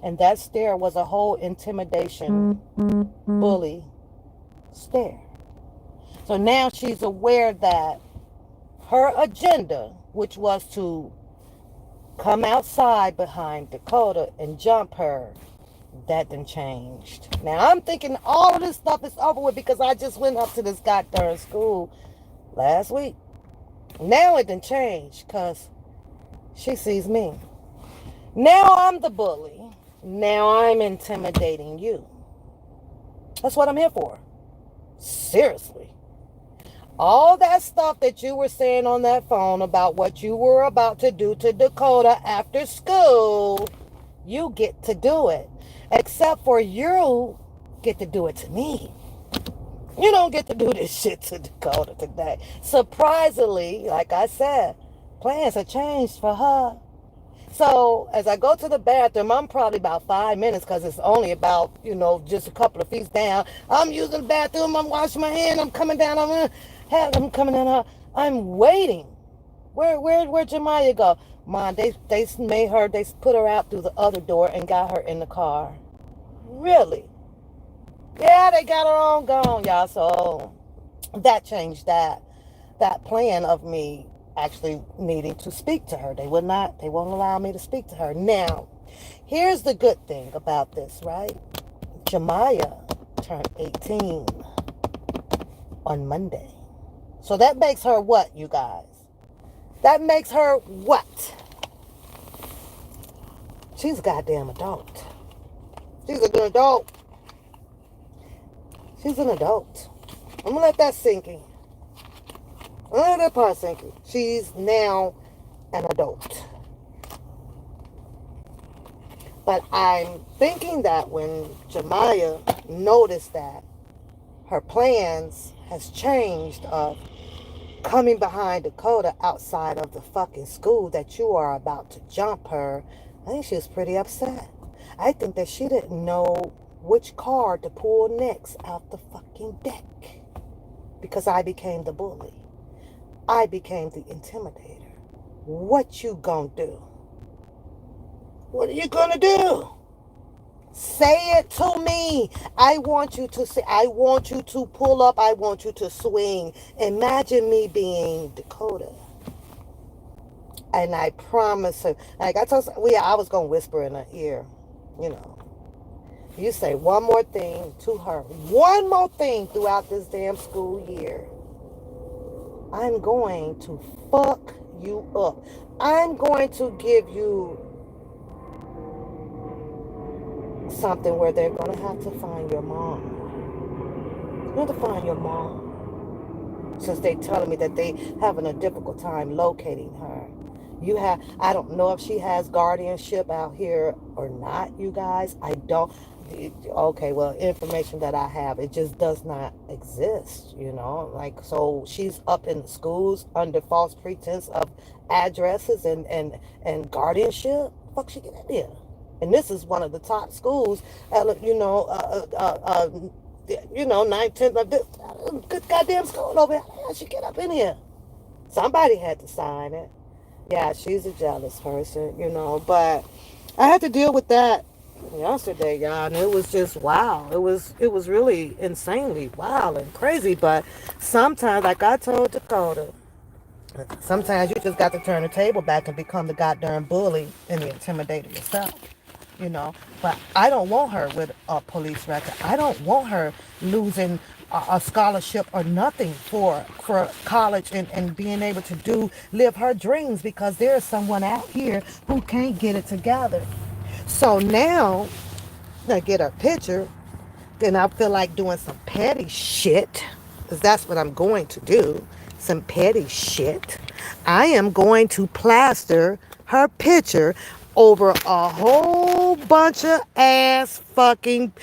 And that stare was a whole intimidation, bully stare. So now she's aware that her agenda, which was to come outside behind Dakota and jump her, that done changed. Now I'm thinking all of this stuff is over with because I just went up to this goddamn school last week. Now it done changed because she sees me. Now I'm the bully. Now I'm intimidating you. That's what I'm here for. Seriously. All that stuff that you were saying on that phone about what you were about to do to Dakota after school, you get to do it. Except for you get to do it to me. You don't get to do this shit to Dakota today. Surprisingly, like I said, plans have changed for her. So as I go to the bathroom, I'm probably about 5 minutes because it's only about, just a couple of feet down. I'm using the bathroom. I'm washing my hand. I'm coming down. I'm coming down. I'm waiting. Where Jemiah go? Mom, they made her. They put her out through the other door and got her in the car. Really? Yeah, they got her on gone, y'all. So that changed that plan of me actually needing to speak to her. They won't allow me to speak to her. Now, here's the good thing about this, right? Jemiah turned 18 on Monday. So that makes her what, you guys? That makes her what? She's a goddamn adult. She's a good adult. She's an adult. I'm gonna let that sink in. I'm gonna let that part sink in. She's now an adult. But I'm thinking that when Jemiah noticed that her plans has changed of coming behind Dakota outside of the fucking school that you are about to jump her, I think she was pretty upset. I think that she didn't know which card to pull next out the fucking deck because I became the bully. I became the intimidator. What you gonna do? What are you gonna do? Say it to me. I want you to say, I want you to pull up. I want you to swing. Imagine me being Dakota. And I promise her, like I told, I was going to whisper in her ear, you know, you say one more thing to her, one more thing throughout this damn school year, I'm going to fuck you up. I'm going to give you something where they're going to have to find your mom. They're going to find your mom. Since they telling me that they having a difficult time locating her. I don't know if she has guardianship out here or not, you guys. I don't. Okay, well, information that I have, it just does not exist, you know. Like, so she's up in the schools under false pretense of addresses and guardianship. Fuck, she get in there. And this is one of the top schools, you know, 9, 10, good goddamn school over here. How she get up in here? Somebody had to sign it. Yeah, she's a jealous person, you know, but I had to deal with that yesterday, y'all, and it was just wow. It was really insanely wild and crazy. But sometimes, like I told Dakota, sometimes you just got to turn the table back and become the goddamn bully and the intimidator yourself, you know. But I don't want her with a police record. I don't want her losing a scholarship or nothing for college and being able to live her dreams because there's someone out here who can't get it together. So now I get her picture, then I feel like doing some petty shit, because that's what I'm going to do. Some petty shit. I am going to plaster her picture over a whole bunch of ass fucking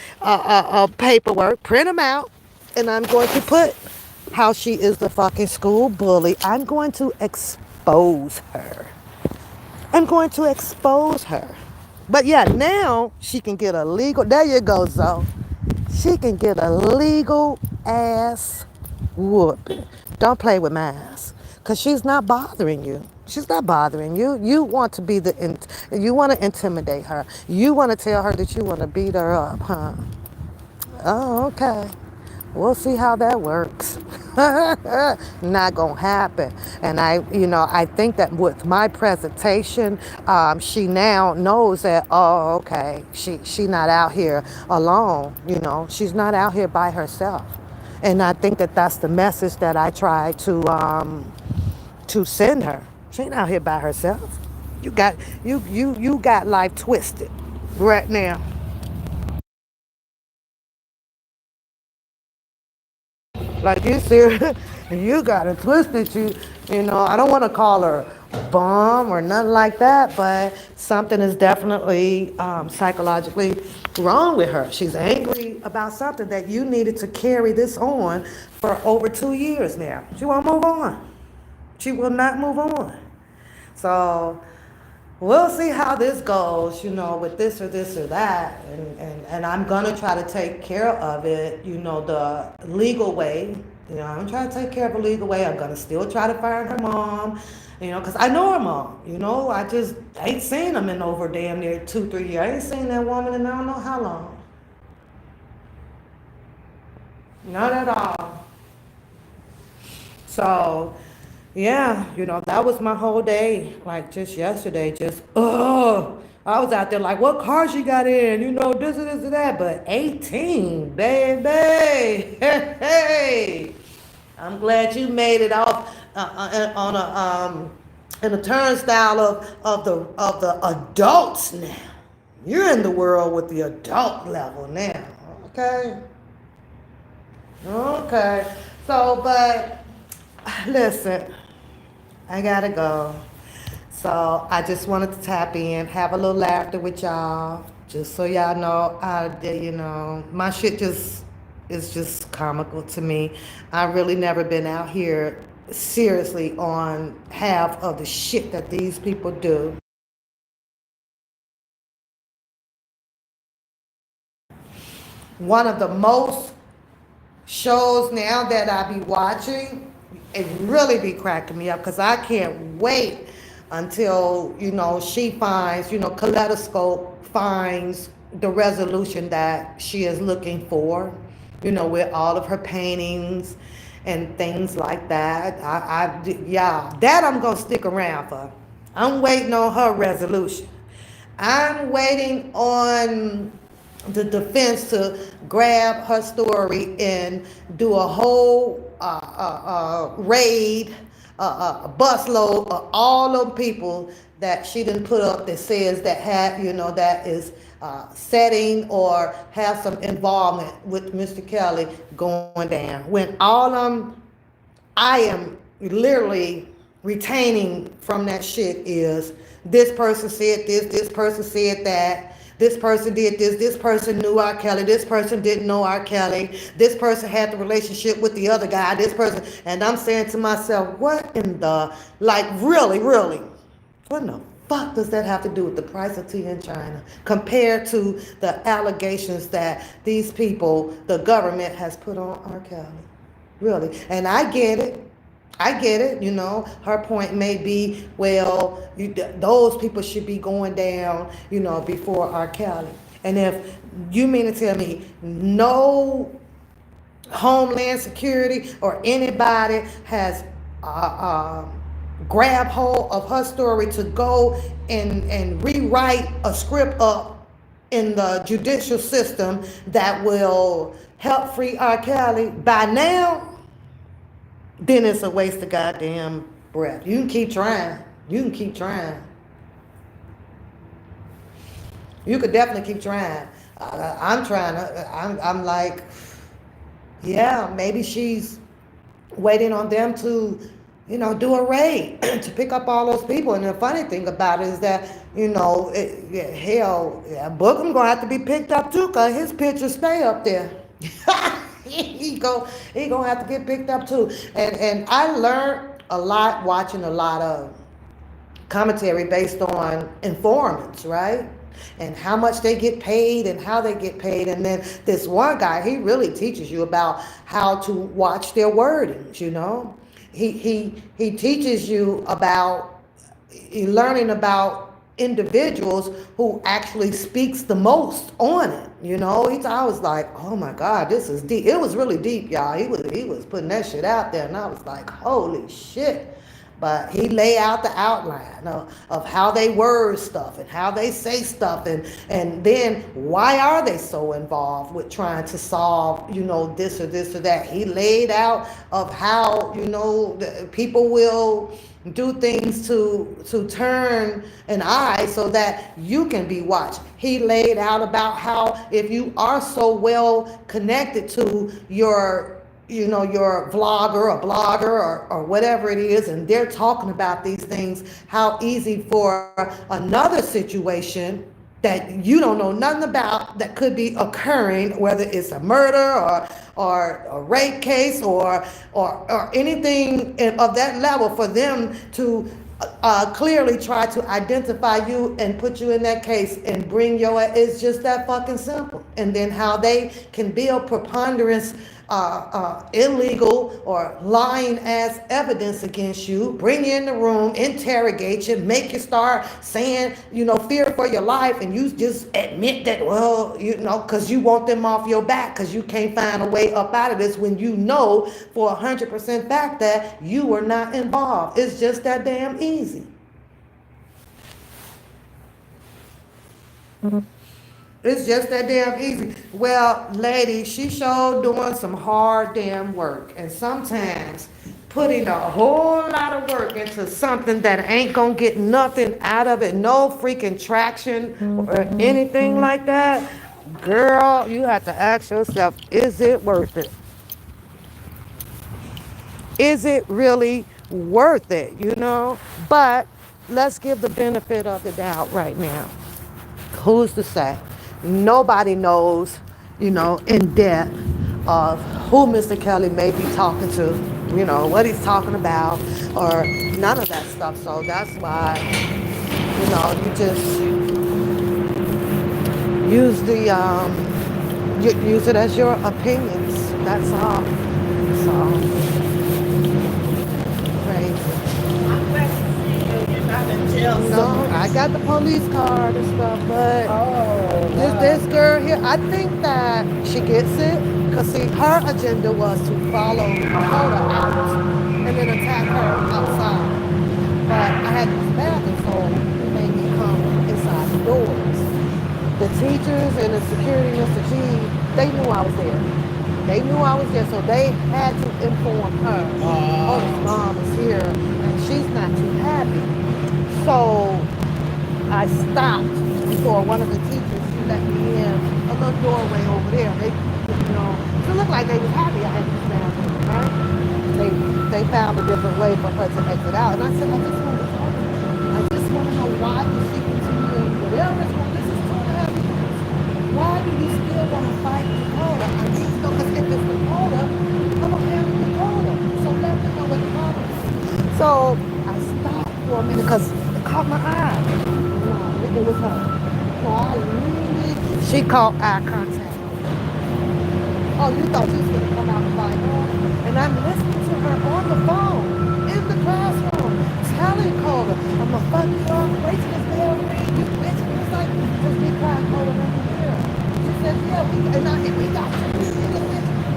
paperwork, print them out, and I'm going to put how she is the fucking school bully. I'm going to expose her. I'm going to expose her. But yeah, now she can get a legal. There you go, Zoe. She can get a legal ass whooping. Don't play with my ass. Because she's not bothering you. She's not bothering you. You want to be you want to intimidate her. You want to tell her that you want to beat her up, huh? Oh, okay. We'll see how that works. Not gonna happen. And I think that with my presentation, she now knows that. Oh, okay. She not out here alone. You know, she's not out here by herself. And I think that that's the message that I try to send her. She ain't out here by herself. You got life twisted right now. Like you serious? You got it twisted. You know, I don't want to call her a bum or nothing like that, but something is definitely psychologically wrong with her. She's angry about something that you needed to carry this on for over 2 years now. She won't move on. She will not move on. So we'll see how this goes, with this or that. And I'm going to try to take care of it, the legal way. I'm going to try to take care of the legal way. I'm going to still try to find her mom, because I know her mom. I just ain't seen them in over damn near 2-3 years. I ain't seen that woman in I don't know how long. Not at all. So, yeah, that was my whole day. Like just yesterday, I was out there like, what car she got in? This and this and that. But 18, baby. Hey. I'm glad you made it off on in a turnstile of the adults now. You're in the world with the adult level now. Okay? Okay. So, but listen, I gotta go. So I just wanted to tap in, have a little laughter with y'all, just so y'all know, my shit just is just comical to me. I really never been out here seriously on half of the shit that these people do. One of the most shows now that I be watching, it really be cracking me up because I can't wait until, she finds, Kaleidoscope finds the resolution that she is looking for, with all of her paintings and things like that. Yeah, that I'm gonna stick around for. I'm waiting on her resolution. I'm waiting on the defense to grab her story and do a whole raid, a busload of all them people that she didn't put up that says that that is setting or have some involvement with Mr. Kelly going down. When all I am literally retaining from that shit is this person said this person said that, this person did this person knew R. Kelly, this person didn't know R. Kelly, this person had the relationship with the other guy, this person, and I'm saying to myself, what in the, like, really, really, what in the fuck does that have to do with the price of tea in China compared to the allegations that these people, the government, has put on R. Kelly? Really. And I get it. I get it. Her point may be, well, those people should be going down, before R. Kelly. And if you mean to tell me no Homeland Security or anybody has grabbed hold of her story to go and rewrite a script up in the judicial system that will help free R. Kelly by now, then it's a waste of goddamn breath. You can keep trying. You can keep trying. You could definitely keep trying. I'm trying to, I'm like, yeah, maybe she's waiting on them to, do a raid to pick up all those people. And the funny thing about it is that, hell, yeah, Bookham gonna have to be picked up too, cause his pictures stay up there. he gonna have to get picked up too. And I learned a lot watching a lot of commentary based on informants, right? And how much they get paid and how they get paid. And then this one guy, he really teaches you about how to watch their wordings. He teaches you about learning about individuals who actually speaks the most on it. I was like, oh my God, this is deep. It was really deep, y'all. He was putting that shit out there, and I was like, holy shit. But he lay out the outline of how they word stuff and how they say stuff, and then why are they so involved with trying to solve, this or this or that. He laid out of how, people will do things to turn an eye so that you can be watched. He laid out about how if you are so well connected to your vlogger or blogger or whatever it is, and they're talking about these things, how easy for another situation that you don't know nothing about that could be occurring, whether it's a murder or a rape case or anything of that level, for them to clearly try to identify you and put you in that case and bring it's just that fucking simple. And then how they can build preponderance illegal or lying as evidence against you, bring you in the room, interrogate you, make you start saying, fear for your life, and you just admit that, well, because you want them off your back because you can't find a way up out of this when you know for 100% fact that you were not involved. It's just that damn easy. It's just that damn easy. Well, lady, she sure doing some hard damn work. And sometimes putting a whole lot of work into something that ain't gonna get nothing out of it, no freaking traction or anything like that, girl, you have to ask yourself, is it worth it? Is it really worth it, But let's give the benefit of the doubt right now. Who's to say? Nobody knows, in depth of who Mr. Kelly may be talking to, what he's talking about, or none of that stuff. So that's why, you just use use it as your opinions. That's all. So crazy. I'm glad to see you. You're not in jail No, somewhere. I got the police card and stuff, but Oh, this wow. girl here, I think that she gets it because see, her agenda was to follow Dakota out and then attack her outside. But I had this bathroom, so it made me come inside the doors. The teachers and the security, Mr. G, they knew I was there. They knew I was there, so they had to inform her. Oh, his Oh, mom is here, and she's not too happy. So I stopped before one of the teachers let me in a little doorway over there. It looked like they was happy I had this bathroom, right? They found a different way for her to exit out. And I said, I just want to talk to her. I just want to know why is she continuing whatever is going. This is 2.5 years. Why do you still want to fight Dakota? I need to know because if it's Dakota, I'm gonna handle Dakota. So let me know what the problem is. So I stopped for a minute because it caught my eye. No, it was her. So I really, she caught eye contact. Oh, you thought you was gonna come out and fight her? And I'm listening to her on the phone in the classroom, telling Coda, I'm gonna fuck you up, wait till this bell ring, you bitch. And it's like, just be quiet, Coda, let me hear. She said, yeah, we got you.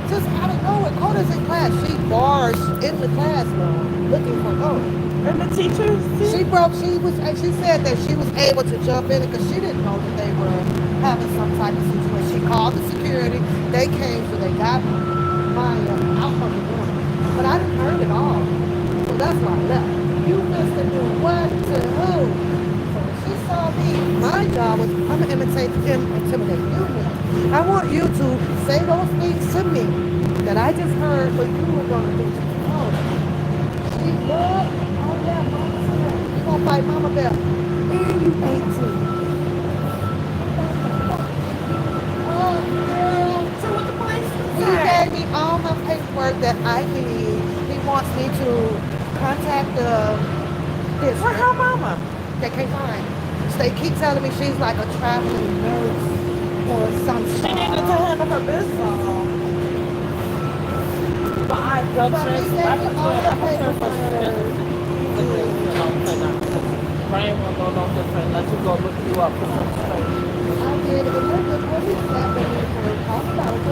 Just out of nowhere, Coda's in class. She barged in the classroom looking for Coda. and the teachers She too? broke. She said that she was able to jump in because she didn't know that they were having some type of situation. She called the security. They came, so they got Maya out of the room. But I didn't heard it all, so that's why I left. You must have knew what to who. So when she saw me, my job was I'm gonna intimidate you. Now. I want you to say those things to me that I just heard, but you were gonna do to me. She loved, oh yeah, Mama said, you gonna fight Mama Bear. And you 18. Oh, girl. So what the police He say? gave me all my paperwork that I need. He wants me to contact the Where district. her mama? They can't find her. So they keep telling me she's like a traveling nurse or some She needed to stuff. handle her business. So, But I but he just, gave I me put you all in, the I put you in for paperwork. suspended. He Look at, did. play now, because Brian will go no different. Let you go look you up, put some straight. I did, and then the police sat with me for talk about it.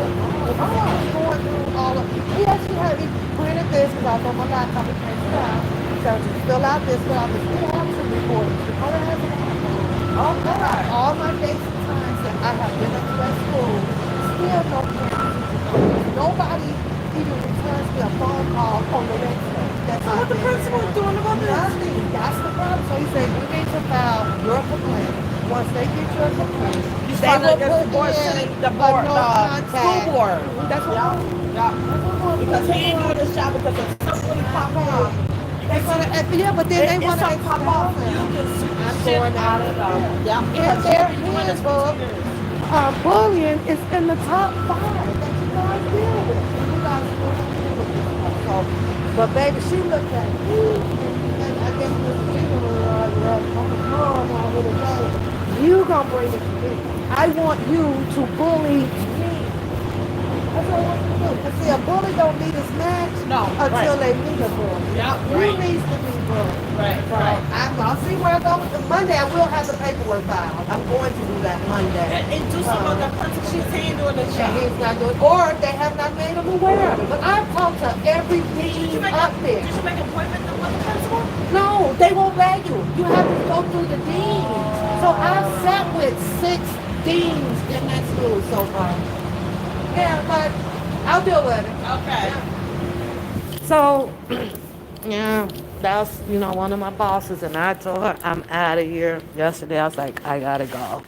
Because he was Oh, going through all of. He actually had me printed this because I was on my laptop and printed it out. So just fill out this, fill out this. We have some recordings. Dakota has them I have okay. all my dates and times that I have been up to that school. Still no parent teacher conference. Nobody even returns me a phone call on the next day. That's So I've what the been principal is there. doing about this? Nothing. That's the problem. So he said, you need to file your complaint. Once they get your complaint, You they filed it will against put the board, in city, the a board, no the school contact. board. That's what Yeah, I'm yeah. that's what I'm going to put Because he in ain't for. doing this job because if something pop Exactly. off, you They're can gonna, sue. yeah, but then they If want to something pop expel off, you them. can sue the I'm shit going out down of the them. field. Yeah, In because you've their been doing this for handbook, 2 years. bullying is in the top 5 that you guys deal with. And you guys still don't deal with this stuff. So, but baby, she looked at me, and I guess Miss Gina was on the mom over the day. You gonna bring it to me. I want you to bully me. That's what I want you to do. Because see, a bully don't need his match No, right. until they meet a bully. Yeah, You right, needs to be bullied. right, So right. I'll see where I go with the Monday. I will have the paperwork filed. I'm going to do that Monday. And do some of the principal because he ain't doing this And job. he's not doing, or they have not made him aware of it. But I've talked to every Did you dean make a up there. did you make an appointment with the principal? No, they won't let you. You have to go through the deans. So I've sat Oh, with 6 deans in that school so far. Yeah, but I'll deal with it. okay. So, yeah, that's, one of my bosses, and I told her I'm out of here yesterday. I was like, I gotta go.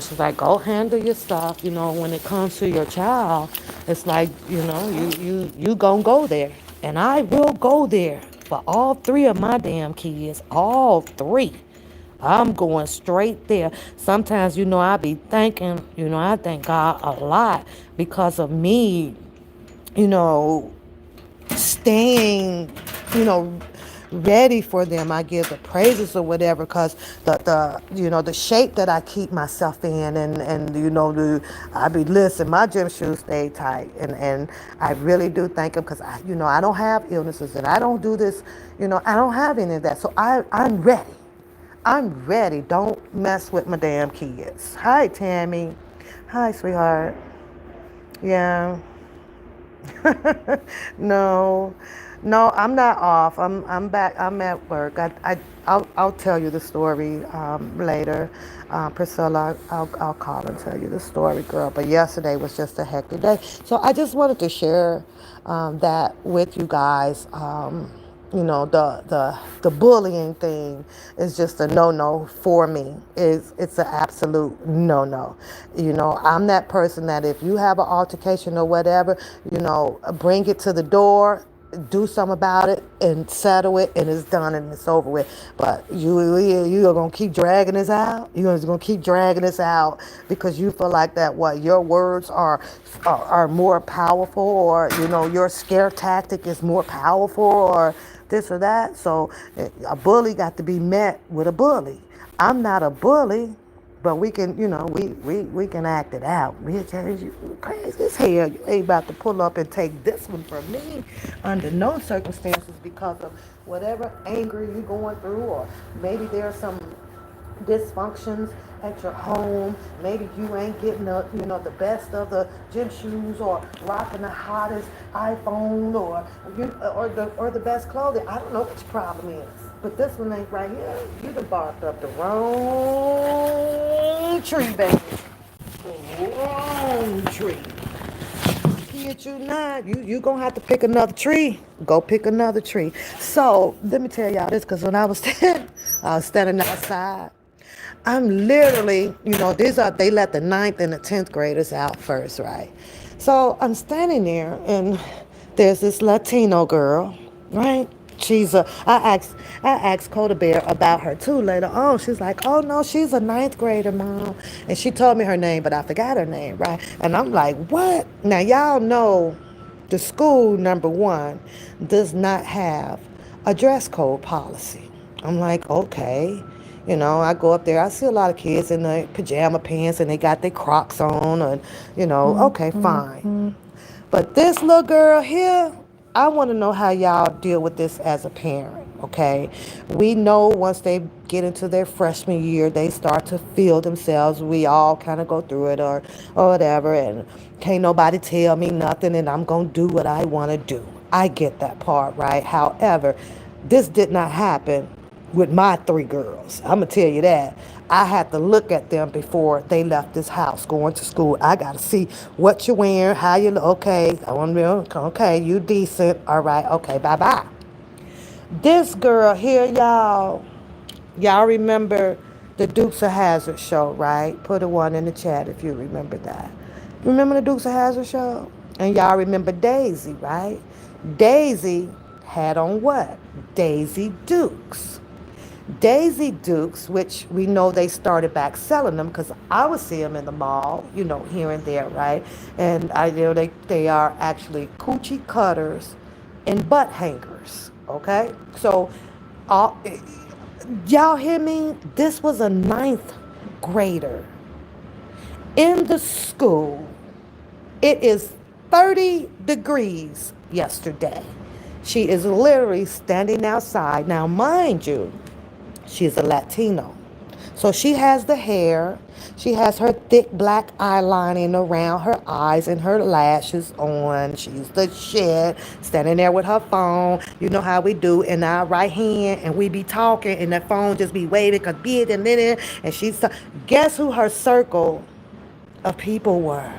She's like, go handle your stuff. When it comes to your child, it's like, you gonna go there. And I will go there for all three of my damn kids. All three. I'm going straight there. Sometimes, I be thinking, I thank God a lot because of me, you know, staying, you know, ready for them. I give the praises or whatever because the shape that I keep myself in and I be listen, my gym shoes stay tight and I really do thank them because I don't have illnesses and I don't do this, I don't have any of that. So I'm ready. I'm ready. Don't mess with my damn kids. Hi, Tammy. Hi, sweetheart. Yeah. No, no, I'm not off. I'm back. I'm at work. I'll tell you the story later. Priscilla, I'll call and tell you the story, girl. But yesterday was just a hectic day. So I just wanted to share that with you guys. The bullying thing is just a no for me. It's an absolute no. I'm that person that if you have an altercation or whatever, bring it to the door, do something about it and settle it and it's done and it's over with. But you are gonna keep dragging this out. You're just gonna keep dragging this out because you feel like that what your words are more powerful, or your scare tactic is more powerful, or this or that. So a bully got to be met with a bully. I'm not a bully, but we can, we can act it out. We crazy as hell. You ain't about to pull up and take this one from me under no circumstances because of whatever anger you're going through, or maybe there's some dysfunctions at your home. Maybe you ain't getting the best of the gym shoes, or rocking the hottest iPhone, or the best clothing. I don't know what your problem is, but this one ain't right here. You done barked up the wrong tree, baby. The wrong tree. Kid, you not. You gonna have to pick another tree. Go pick another tree. So let me tell y'all this, because when I was standing outside. I'm literally, they let the ninth and the 10th graders out first, right? So I'm standing there and there's this Latino girl, right? I asked Coda Bear about her too later on. She's like, oh no, she's a ninth grader, mom. And she told me her name, but I forgot her name, right? And I'm like, what? Now y'all know the school, number one, does not have a dress code policy. I'm like, okay. I go up there, I see a lot of kids in their pajama pants and they got their Crocs on, and, okay, fine. But this little girl here, I want to know how y'all deal with this as a parent, okay? We know once they get into their freshman year, they start to feel themselves. We all kind of go through it, or whatever, and can't nobody tell me nothing, and I'm going to do what I want to do. I get that part, right? However, this did not happen with my three girls. I'm going to tell you that. I had to look at them before they left this house going to school. I got to see what you're wearing, how you look. Okay, I want to okay, you decent. All right, okay, bye-bye. This girl here, y'all remember the Dukes of Hazzard show, right? Put a one in the chat if you remember that. Remember the Dukes of Hazzard show? And y'all remember Daisy, right? Daisy had on what? Daisy Dukes. Daisy Dukes, which we know they started back selling them because I would see them in the mall, here and there, right? And I know they are actually coochie cutters and butt hangers, okay? So, all, y'all hear me? This was a ninth grader in the school. It is 30 degrees yesterday. She is literally standing outside. Now, mind you, she's a Latino. So she has the hair. She has her thick black eyelining around her eyes and her lashes on. She's the shit. Standing there with her phone. You know how we do in our right hand, and we be talking and that phone just be waving because big and then and she's guess who her circle of people were?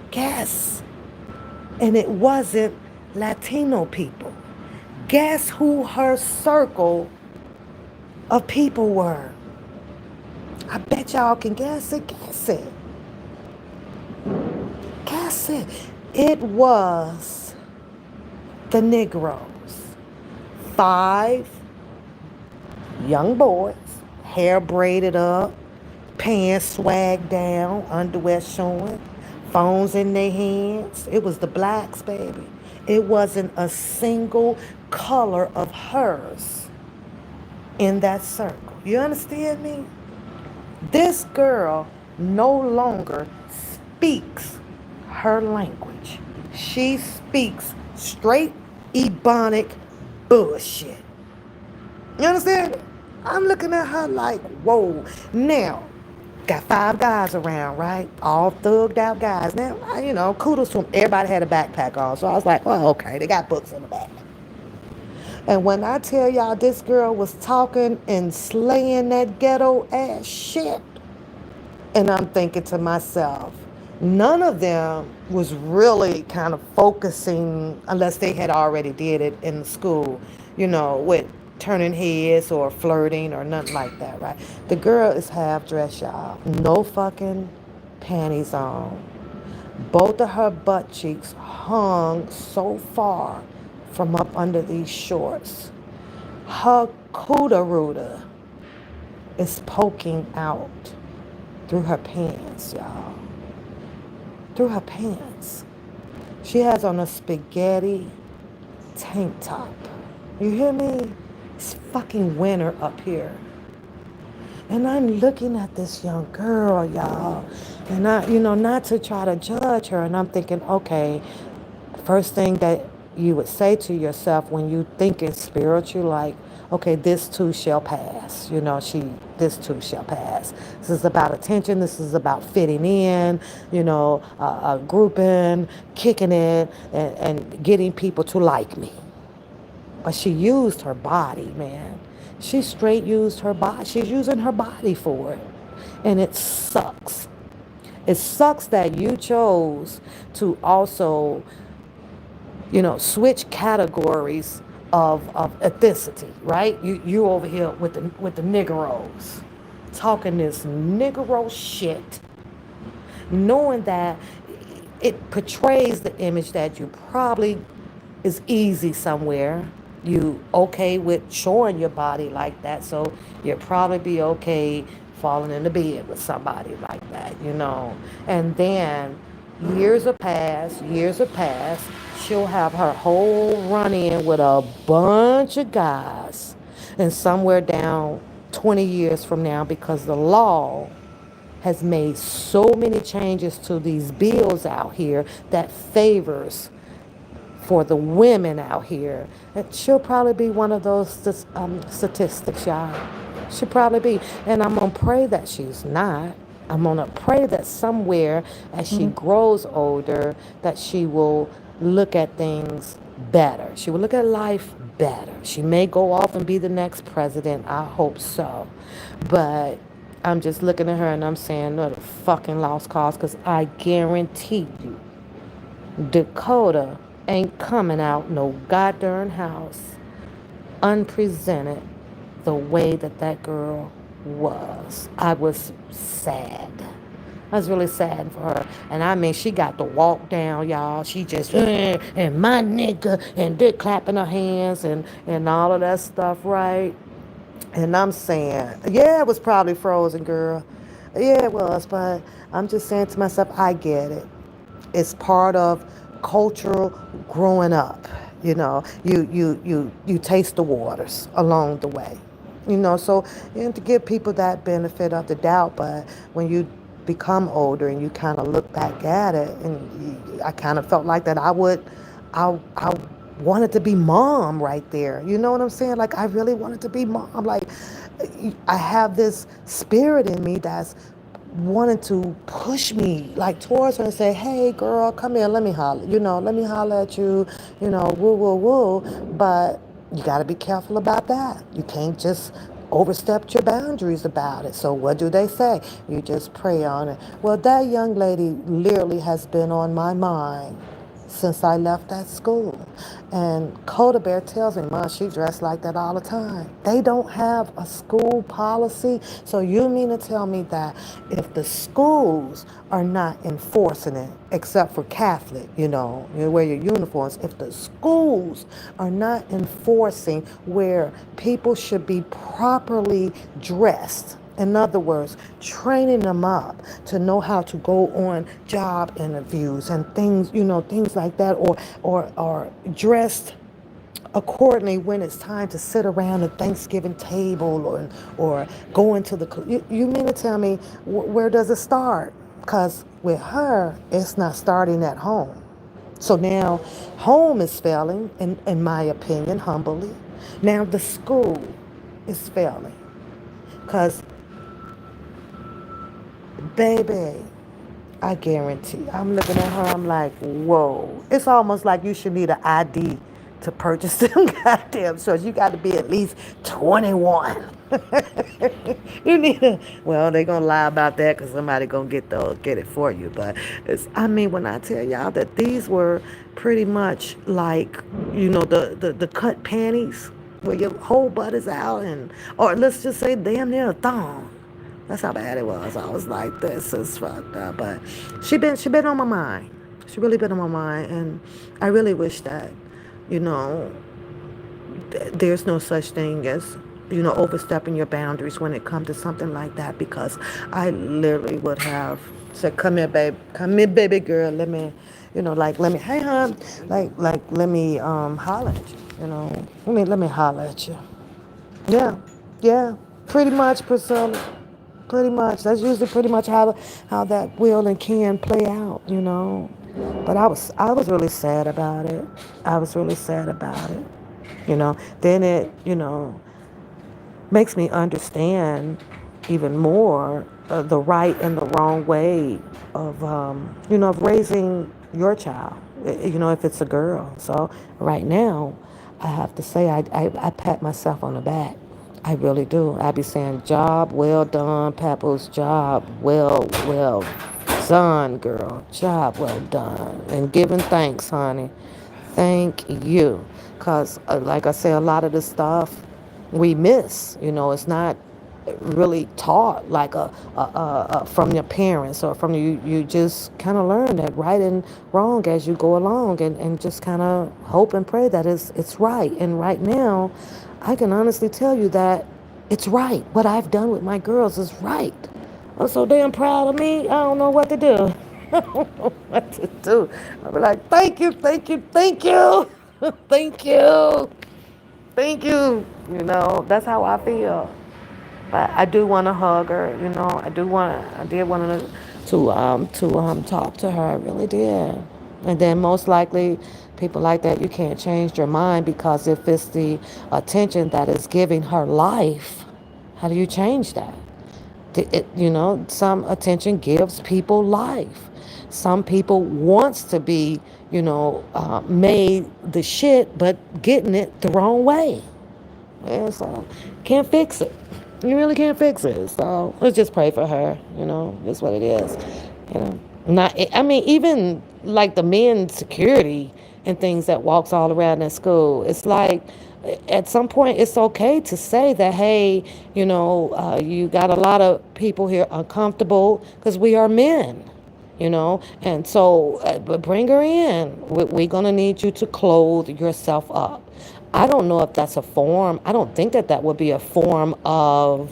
Guess. And it wasn't Latino people. Guess who her circle of people were? I bet y'all can guess it. Guess it. Guess it. It was The Negroes. Five young boys, hair braided up, pants swagged down, underwear showing, phones in their hands. It was the blacks, baby. It wasn't a single color of hers in that circle. You understand me? This girl no longer speaks her language. She speaks straight Ebonic bullshit. You understand? I'm looking at her like, whoa. Now, got five guys around, right? All thugged out guys. Now, kudos to them. Everybody had a backpack on. So I was like, oh, okay, they got books in the back. And when I tell y'all this girl was talking and slaying that ghetto ass shit, and I'm thinking to myself, none of them was really kind of focusing, unless they had already did it in the school, with turning heads or flirting or nothing like that, right? The girl is half dressed, y'all. No fucking panties on. Both of her butt cheeks hung so far from up under these shorts. Her cooter rooter is poking out through her pants, y'all. Through her pants. She has on a spaghetti tank top. You hear me? It's fucking winter up here. And I'm looking at this young girl, y'all. And not to try to judge her. And I'm thinking, okay, first thing that you would say to yourself when you think it's spiritual, like, okay, this too shall pass. This too shall pass. This is about attention. This is about fitting in, grouping, kicking it, and getting people to like me. But she used her body, man. She straight used her body. She's using her body for it. And it sucks. It sucks that you chose to also, switch categories of ethnicity, right? You over here with the Negroes, talking this Negro shit, knowing that it portrays the image that you probably is easy somewhere. You okay with showing your body like that, so you'll probably be okay falling into bed with somebody like that. And then years have passed, she'll have her whole run in with a bunch of guys. And somewhere down 20 years from now, because the law has made so many changes to these bills out here that favors for the women out here, and she'll probably be one of those statistics, y'all. She'll probably be. And I'm going to pray that she's not. I'm going to pray that somewhere as she grows older, that she will look at things better. She will look at life better. She may go off and be the next president. I hope so. But I'm just looking at her and I'm saying, no, the fucking lost cause, because I guarantee you, Dakota ain't coming out no goddamn house unpresented the way that girl was. I was sad. I was really sad for her. And I mean, she got to walk down, y'all. She just, and my nigga, and they're clapping her hands and all of that stuff, right? And I'm saying, yeah, it was probably frozen, girl. Yeah, it was. But I'm just saying to myself, I get it. It's part of cultural growing up. You taste the waters along the way. So to give people that benefit of the doubt. But when you become older and you kind of look back at it, and I kind of felt like that I wanted to be mom right there. You know what I'm saying? Like, I really wanted to be mom. Like, I have this spirit in me that's wanted to push me like towards her and say, hey girl, come here, let me holler, let me holler at you, woo woo woo. But you got to be careful about that. You can't just overstep your boundaries about it. So what do they say? You just pray on it. Well, that young lady literally has been on my mind since I left that school. And Coda Bear tells me, Mom, she dressed like that all the time. They don't have a school policy. So you mean to tell me that if the schools are not enforcing it, except for Catholic, you wear your uniforms, if the schools are not enforcing where people should be properly dressed, in other words, training them up to know how to go on job interviews and things, things like that, or dressed accordingly when it's time to sit around the Thanksgiving table or go into the. You mean to tell me where does it start? Because with her, it's not starting at home. So now, home is failing, in my opinion, humbly. Now the school is failing. Because, baby, I guarantee. I'm looking at her. I'm like, whoa. It's almost like you should need an ID to purchase them goddamn shorts. You got to be at least 21. You need a. Well, they're gonna lie about that because somebody gonna get it for you. But I mean, when I tell y'all that these were pretty much like, the cut panties where your whole butt is out, or let's just say damn near a thong. That's how bad it was. I was like, this is fucked up. But she been on my mind. She really been on my mind, and I really wish that, you know, there's no such thing as, overstepping your boundaries when it comes to something like that. Because I literally would have said, "Come here, babe. Come here, baby girl. Let me, let me. Hey, hon. Let me holler at you. Let me holler at you." Yeah, yeah, pretty much, Priscilla. Pretty much. That's usually pretty much how that will and can play out. But I was really sad about it. I was really sad about it. Then it makes me understand even more the right and the wrong way of raising your child. If it's a girl. So right now, I have to say I pat myself on the back. I really do. I be saying, job well done, Papoose. Job well done, girl. Job well done. And giving thanks, honey. Thank you. Because, like I say, a lot of the stuff we miss. It's not really taught like from your parents or from you. You just kind of learn that right and wrong as you go along, and just kind of hope and pray that it's right. And right now, I can honestly tell you that it's right. What I've done with my girls is right. I'm so damn proud of me. I don't know what to do. I don't know what to do. I'll be like, thank you, thank you, thank you, thank you, thank you. That's how I feel. But I do want to hug her. I did want to talk to her. I really did. And then most likely, people like that, you can't change their mind, because if it's the attention that is giving her life, how do you change that? Some attention gives people life. Some people wants to be, made the shit, but getting it the wrong way. Yeah, so can't fix it. You really can't fix it. So let's just pray for her. That's what it is. Not. I mean, even like the men security and things that walks all around that school. It's like at some point it's okay to say that, hey, you got a lot of people here uncomfortable because we are men. And so, but bring her in. We're gonna need you to clothe yourself up. I don't know if that's a form. I don't think that would be a form of,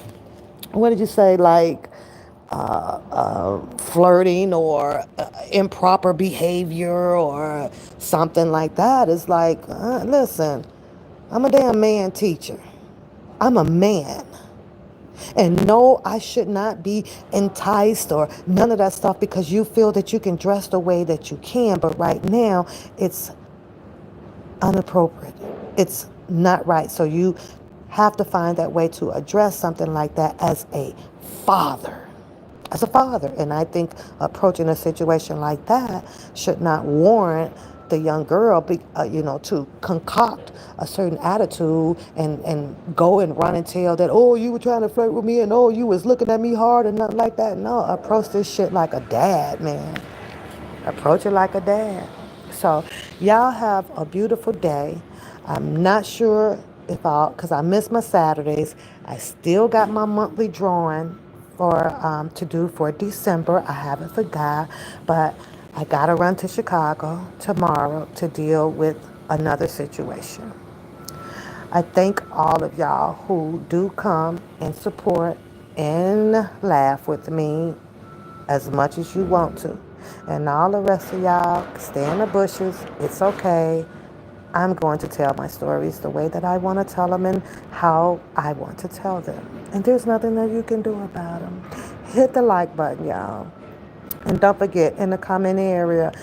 what did you say, like flirting or improper behavior or something like that. It's like, listen, I'm a damn man teacher. I'm a man. And no, I should not be enticed or none of that stuff because you feel that you can dress the way that you can. But right now, it's inappropriate. It's not right. So you have to find that way to address something like that as a father. As a father. And I think approaching a situation like that should not warrant the young girl, to concoct a certain attitude and go and run and tell that, oh, you were trying to flirt with me and oh, you was looking at me hard and nothing like that. No, approach this shit like a dad, man. Approach it like a dad. So, y'all have a beautiful day. I'm not sure if because I miss my Saturdays. I still got my monthly drawing for to do for December. I haven't forgot, but I gotta run to Chicago tomorrow to deal with another situation. I thank all of y'all who do come and support and laugh with me as much as you want to. And all the rest of y'all, stay in the bushes. It's okay. I'm going to tell my stories the way that I want to tell them and how I want to tell them. And there's nothing that you can do about them. Hit the like button, y'all. And don't forget, in the comment area,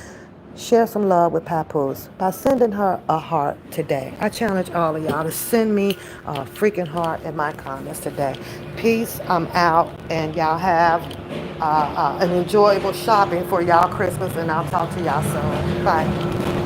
share some love with Papoose by sending her a heart today. I challenge all of y'all to send me a freaking heart in my comments today. Peace. I'm out, and y'all have an enjoyable shopping for y'all Christmas, and I'll talk to y'all soon. Bye.